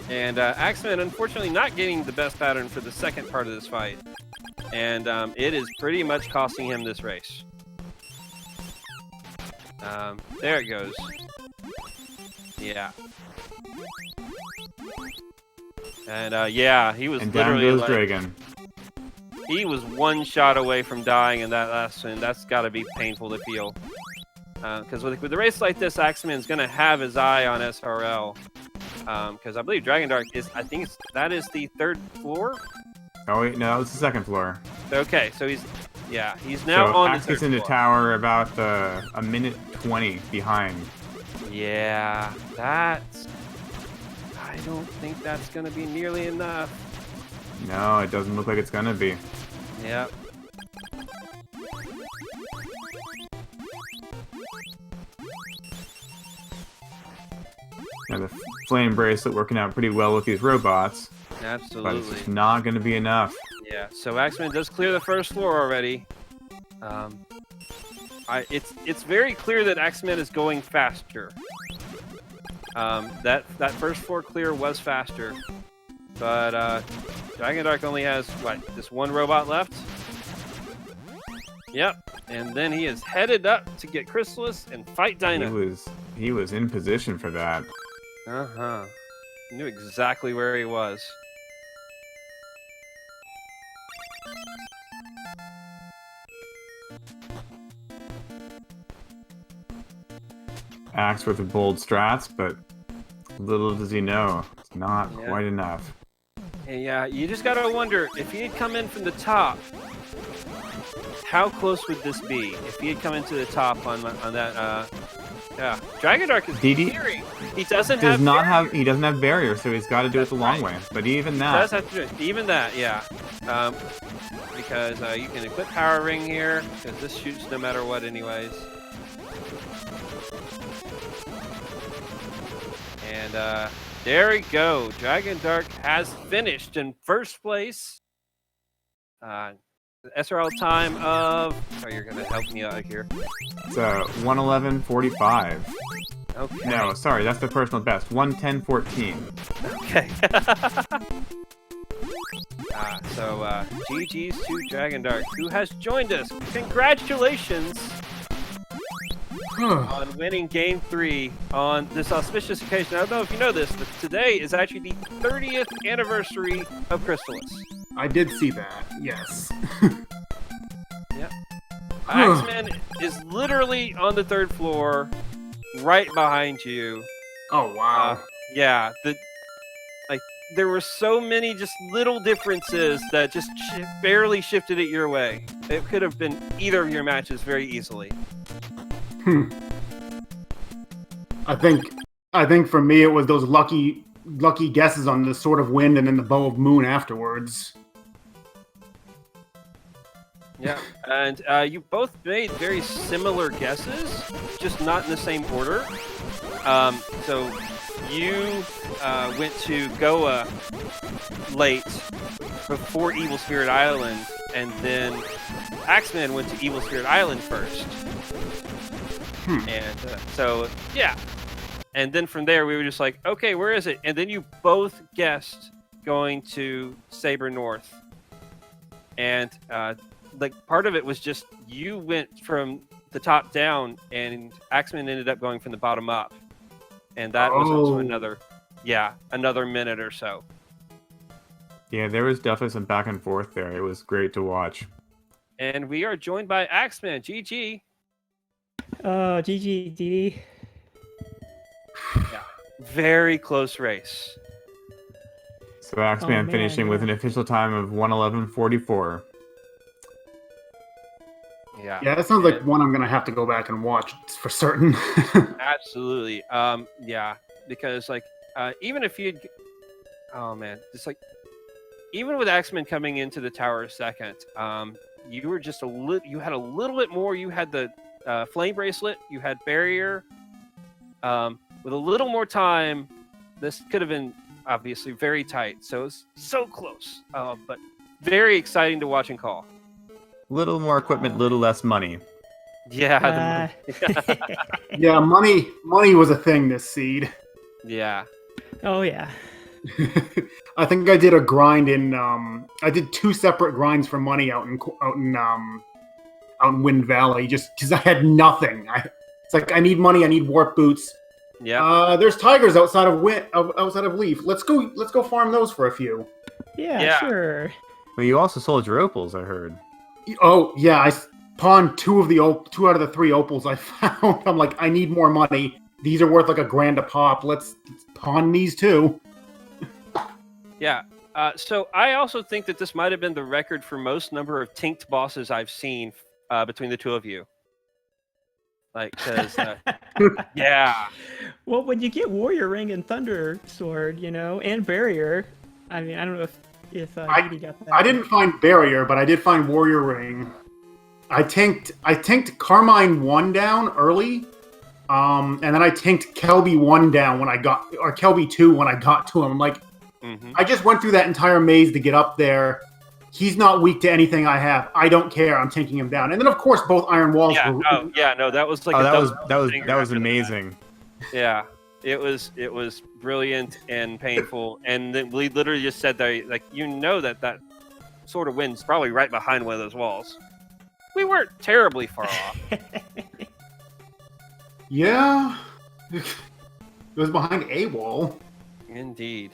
[SPEAKER 1] And Axeman, unfortunately, not getting the best pattern for the second part of this fight. And it is pretty much costing him this race. There it goes. Yeah. And yeah, he was literally
[SPEAKER 2] down goes
[SPEAKER 1] like,
[SPEAKER 2] Dragon.
[SPEAKER 1] he was one shot away from dying in that last swing. That's got to be painful to feel. Because with a race like this, Axeman's going to have his eye on SRL. Because I believe Dragondarch is, that is the third floor?
[SPEAKER 2] Oh wait, no, it's the second floor.
[SPEAKER 1] Okay, so he's now on the
[SPEAKER 2] Axe
[SPEAKER 1] third
[SPEAKER 2] gets into
[SPEAKER 1] floor.
[SPEAKER 2] tower about a minute 20 behind.
[SPEAKER 1] Yeah, that's... I don't think that's going to be nearly enough.
[SPEAKER 2] No, it doesn't look like it's gonna be.
[SPEAKER 1] Yep.
[SPEAKER 2] Now the flame bracelet working out pretty well with these robots, but it's
[SPEAKER 1] Absolutely.
[SPEAKER 2] just not gonna be enough.
[SPEAKER 1] Yeah, so Axeman does clear the first floor already. It's very clear that Axeman is going faster. That first floor clear was faster, but Dragondarch only has this one robot left. Yep, and then he is headed up to get Crystalis and fight Dinah.
[SPEAKER 2] He was in position for that.
[SPEAKER 1] Knew exactly where he was.
[SPEAKER 2] Axe with the bold strats, but little does he know, it's not quite enough.
[SPEAKER 1] And yeah, you just gotta wonder, if he had come in from the top, how close would this be? If he had come into the top on that, yeah. Dragondarch is theory. He doesn't have
[SPEAKER 2] barrier, so he's got to do it the long way. But even that,
[SPEAKER 1] does have to do it. Even that, yeah. Because you can equip Power Ring here, because this shoots no matter what, anyways. And there we go. Dragondarch has finished in first place. The SRL time of... Oh, you're going to help me out here.
[SPEAKER 2] It's 1:11:45.
[SPEAKER 1] Okay.
[SPEAKER 2] No, sorry, that's the personal best. 1:10:14.
[SPEAKER 1] Okay. So, GG's to Dragondarch, who has joined us. Congratulations on winning Game 3 on this auspicious occasion. I don't know if you know this, but today is actually the 30th anniversary of Crystalis.
[SPEAKER 3] I did see that, yes.
[SPEAKER 1] Yep. Axeman is literally on the third floor, right behind you.
[SPEAKER 3] Oh, wow.
[SPEAKER 1] Yeah, there were so many just little differences that just barely shifted it your way. It could have been either of your matches very easily.
[SPEAKER 3] I think for me it was those lucky guesses on the Sword of Wind and then the Bow of Moon afterwards.
[SPEAKER 1] Yeah, and you both made very similar guesses, just not in the same order. So you went to Goa late before Evil Spirit Island, and then Axeman went to Evil Spirit Island first. And so, yeah. And then from there, we were just like, okay, where is it? And then you both guessed going to Saber North. And part of it was just you went from the top down, and Axeman ended up going from the bottom up. And that was also another minute or so.
[SPEAKER 2] Yeah, there was definitely some back and forth there. It was great to watch.
[SPEAKER 1] And we are joined by Axeman. GG.
[SPEAKER 4] GG, DD.
[SPEAKER 1] Yeah. Very close race.
[SPEAKER 2] So Axeman finishing with an official time of 1:11:44.
[SPEAKER 1] Yeah.
[SPEAKER 3] Yeah, that sounds like one I'm gonna have to go back and watch for certain.
[SPEAKER 1] Absolutely. Yeah. because like even if you'd, oh man, it's like even with Axeman coming into the tower second, you were just you had a little bit more. You had the flame bracelet, you had barrier. With a little more time, this could have been obviously very tight. So it's so close, but very exciting to watch and call.
[SPEAKER 2] Little more equipment, little less money.
[SPEAKER 1] Yeah.
[SPEAKER 3] Yeah, money was a thing this seed.
[SPEAKER 1] Yeah.
[SPEAKER 4] Oh yeah.
[SPEAKER 3] I think I did a grind in. I did 2 separate grinds for money out in Wind Valley, just because I had nothing. It's like I need money. I need warp boots.
[SPEAKER 1] Yeah.
[SPEAKER 3] There's tigers outside of Leaf. Let's go farm those for a few.
[SPEAKER 4] Yeah, sure.
[SPEAKER 2] Well, you also sold your opals, I heard.
[SPEAKER 3] Oh yeah, I pawned 2 out of the 3 opals I found. I'm like, I need more money. These are worth like $1,000 a pop. Let's pawn these too.
[SPEAKER 1] Yeah. So I also think that this might have been the record for most number of tinked bosses I've seen between the two of you. Like, because yeah.
[SPEAKER 4] Well, when you get Warrior Ring and Thunder Sword, and Barrier, I mean, I don't know if Edie got that.
[SPEAKER 3] I didn't find Barrier, but I did find Warrior Ring. I tanked Carmine 1 down early, and then I tanked Kelby 1 down or Kelby 2 when I got to him. I'm like, I just went through that entire maze to get up there. He's not weak to anything I have. I don't care. I'm taking him down. And then, of course, both iron walls were...
[SPEAKER 1] No, that was like
[SPEAKER 2] that was amazing.
[SPEAKER 1] Yeah, it was brilliant and painful. And then we literally just said that, like, that sort of wind's probably right behind one of those walls. We weren't terribly far off.
[SPEAKER 3] Yeah. It was behind a wall.
[SPEAKER 1] Indeed.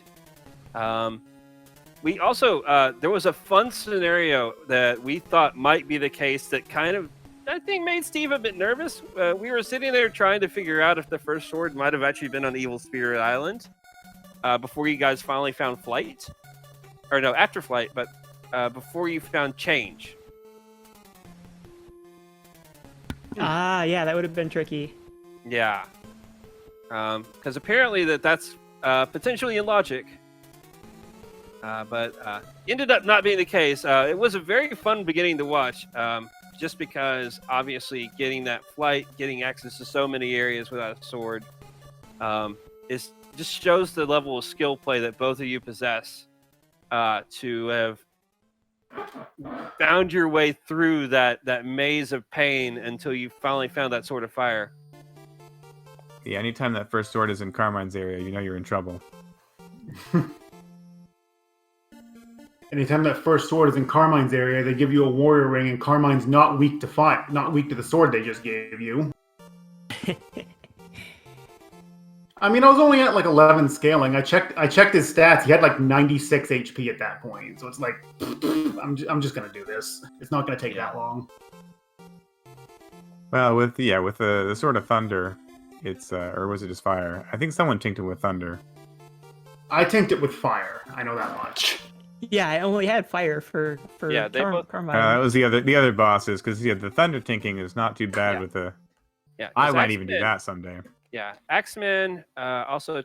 [SPEAKER 1] We also, there was a fun scenario that we thought might be the case that kind of, I think, made Steve a bit nervous. We were sitting there trying to figure out if the first sword might have actually been on Evil Spirit Island before you guys finally found Flight. Or no, after Flight, but before you found Change.
[SPEAKER 4] Yeah, that would have been tricky.
[SPEAKER 1] Yeah. Because apparently that's potentially illogic. But ended up not being the case. It was a very fun beginning to watch, just because obviously getting that flight, getting access to so many areas without a sword, just shows the level of skill play that both of you possess to have found your way through that maze of pain until you finally found that sword of fire.
[SPEAKER 2] Yeah, anytime that first sword is in Carmine's area, you know you're in trouble.
[SPEAKER 3] Anytime that first sword is in Carmine's area, they give you a warrior ring, and Carmine's not weak to fight, not weak to the sword they just gave you. I mean, I was only at like 11 scaling. I checked his stats. He had like 96 HP at that point. So it's like, I'm just gonna do this. It's not gonna take that long.
[SPEAKER 2] Well, with the Sword of Thunder, it's or was it just fire? I think someone tinked it with thunder.
[SPEAKER 3] I tinked it with fire. I know that much.
[SPEAKER 4] Yeah, I only had fire for Carmine.
[SPEAKER 2] That was the other bosses, because the thunder tinking is not too bad with the.
[SPEAKER 1] Yeah,
[SPEAKER 2] I might even do that someday.
[SPEAKER 1] Yeah, Axeman also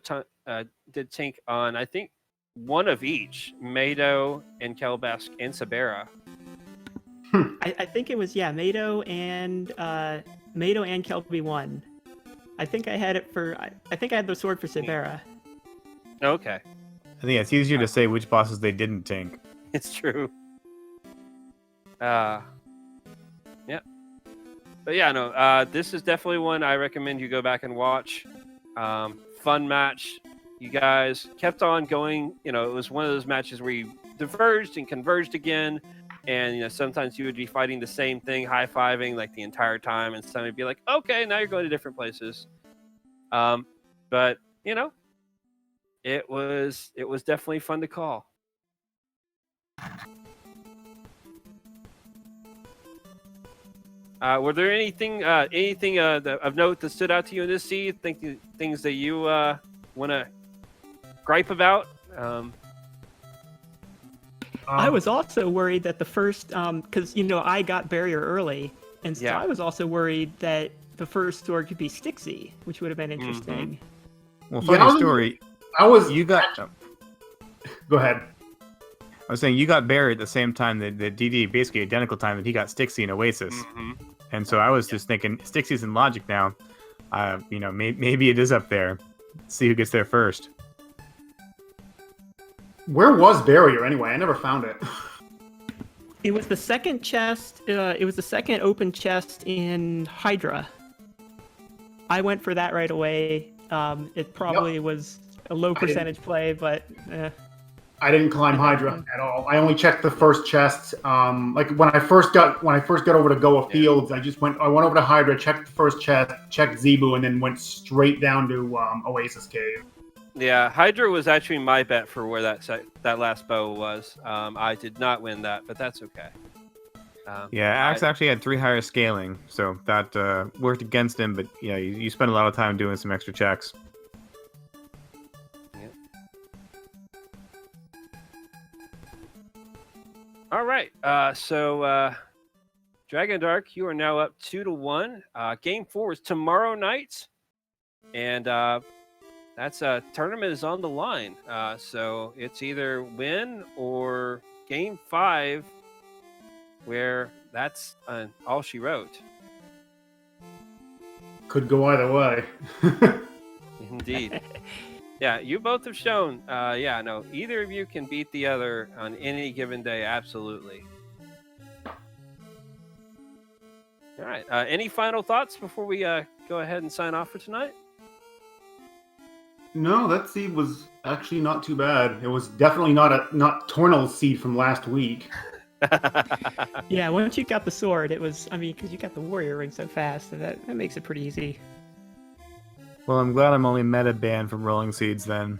[SPEAKER 1] did tink on, I think, one of each, Mado and Kelbask and Sabera.
[SPEAKER 4] I think it was Mado and Kelby 1. I think I had it for. I think I had the sword for Sabera.
[SPEAKER 1] Okay.
[SPEAKER 2] I think it's easier to say which bosses they didn't tink.
[SPEAKER 1] It's true. Yeah. But yeah, no, this is definitely one I recommend you go back and watch. Fun match. You guys kept on going. It was one of those matches where you diverged and converged again. And, sometimes you would be fighting the same thing, high-fiving like the entire time. And suddenly be like, okay, now you're going to different places. But, it was definitely fun to call. Were there anything of note that stood out to you in this seed? Things that you want to gripe about?
[SPEAKER 4] I was also worried that the first, because I got barrier early, and so I was also worried that the first sword could be Stixie, which would have been interesting.
[SPEAKER 2] Well,
[SPEAKER 3] Yeah,
[SPEAKER 2] funny story. You got.
[SPEAKER 3] Go ahead.
[SPEAKER 2] I was saying you got buried at the same time that DD, basically identical time that he got Stixie and Oasis.
[SPEAKER 1] Mm-hmm.
[SPEAKER 2] And so I was just thinking, Stixie's in Logic now. Maybe it is up there. See who gets there first.
[SPEAKER 3] Where was Barrier anyway? I never found it.
[SPEAKER 4] It was the second chest. It was the second open chest in Hydra. I went for that right away. It probably was a low percentage play, but.
[SPEAKER 3] I didn't climb Hydra at all. I only checked the first chest. Like when I first got over to Goa Fields, I went over to Hydra, checked the first chest, checked Zebu, and then went straight down to Oasis Cave.
[SPEAKER 1] Yeah, Hydra was actually my bet for where that last bow was. I did not win that, but that's okay.
[SPEAKER 2] Axe actually had 3 higher scaling, so that worked against him. But yeah, you spent a lot of time doing some extra checks.
[SPEAKER 1] All right, so Dragondarch, you are now up 2-1. Game 4 is tomorrow night, and that's tournament is on the line. So it's either win or Game 5, where that's all she wrote.
[SPEAKER 3] Could go either way.
[SPEAKER 1] Indeed. Yeah, you both have shown, either of you can beat the other on any given day, absolutely. All right, any final thoughts before we go ahead and sign off for tonight?
[SPEAKER 3] No, that seed was actually not too bad. It was definitely not Tornal's seed from last week.
[SPEAKER 4] Yeah, once you got the sword, it was, because you got the warrior ring so fast, that makes it pretty easy.
[SPEAKER 2] Well, I'm glad I'm only meta banned from Rolling Seeds then.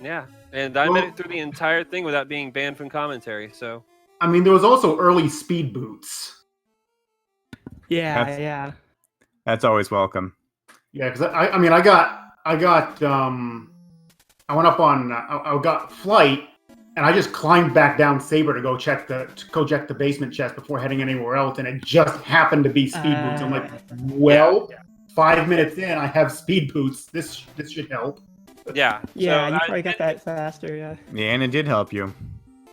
[SPEAKER 1] Yeah, and I made it through the entire thing without being banned from commentary, so...
[SPEAKER 3] There was also early speed boots.
[SPEAKER 4] Yeah.
[SPEAKER 2] That's always welcome.
[SPEAKER 3] Yeah, because I went up on, I got flight, and I just climbed back down Saber to go check the basement chest before heading anywhere else, and it just happened to be speed boots. I'm like, 5 minutes in, I have speed boots. This should help.
[SPEAKER 1] Yeah.
[SPEAKER 4] Yeah, so you probably got that faster. Yeah.
[SPEAKER 2] Yeah, and it did help you.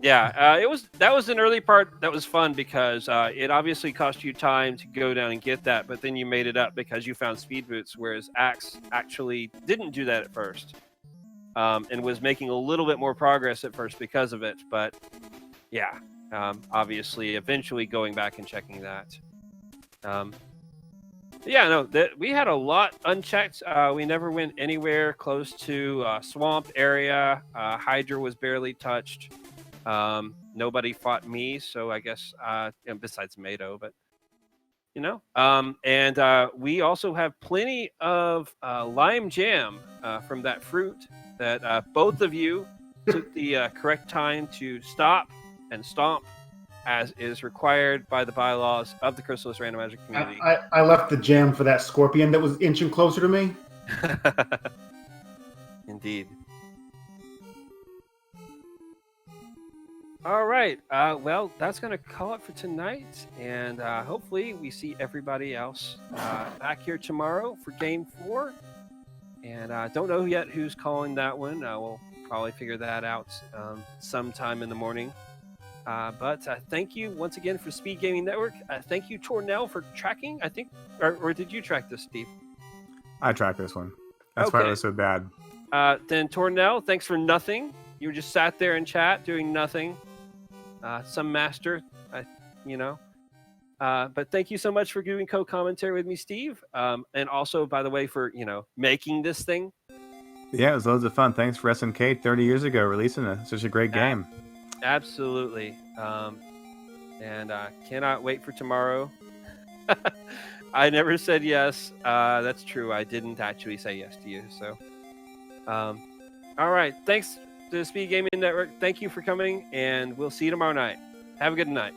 [SPEAKER 1] Yeah, that was an early part that was fun because it obviously cost you time to go down and get that, but then you made it up because you found speed boots, whereas Axe actually didn't do that at first, and was making a little bit more progress at first because of it. But yeah, obviously, eventually going back and checking that. We had a lot unchecked. We never went anywhere close to swamp area. Hydra was barely touched. Nobody fought me, so I guess besides Mato, but and we also have plenty of lime jam from that fruit that both of you took the correct time to stop and stomp, as is required by the bylaws of the Crystalis Randomizer community.
[SPEAKER 3] I left the jam for that scorpion that was inching closer to me.
[SPEAKER 1] Indeed. All right. Well, that's going to call it for tonight. And hopefully we see everybody else back here tomorrow for Game 4. And I don't know yet who's calling that one. We'll probably figure that out sometime in the morning. But thank you once again for Speed Gaming Network. Thank you, Tornell, for tracking. I think, or did you track this, Steve?
[SPEAKER 2] I tracked this one. That's why it was so bad.
[SPEAKER 1] Then Tornell, thanks for nothing. You just sat there in chat doing nothing. Some master, But thank you so much for doing co-commentary with me, Steve. And also, by the way, for making this thing.
[SPEAKER 2] Yeah, it was loads of fun. Thanks for SNK 30 years ago releasing such a great game.
[SPEAKER 1] Absolutely. And cannot wait for tomorrow. I never said yes. That's true. I didn't actually say yes to you. So, all right. Thanks to the Speed Gaming Network. Thank you for coming, and we'll see you tomorrow night. Have a good night.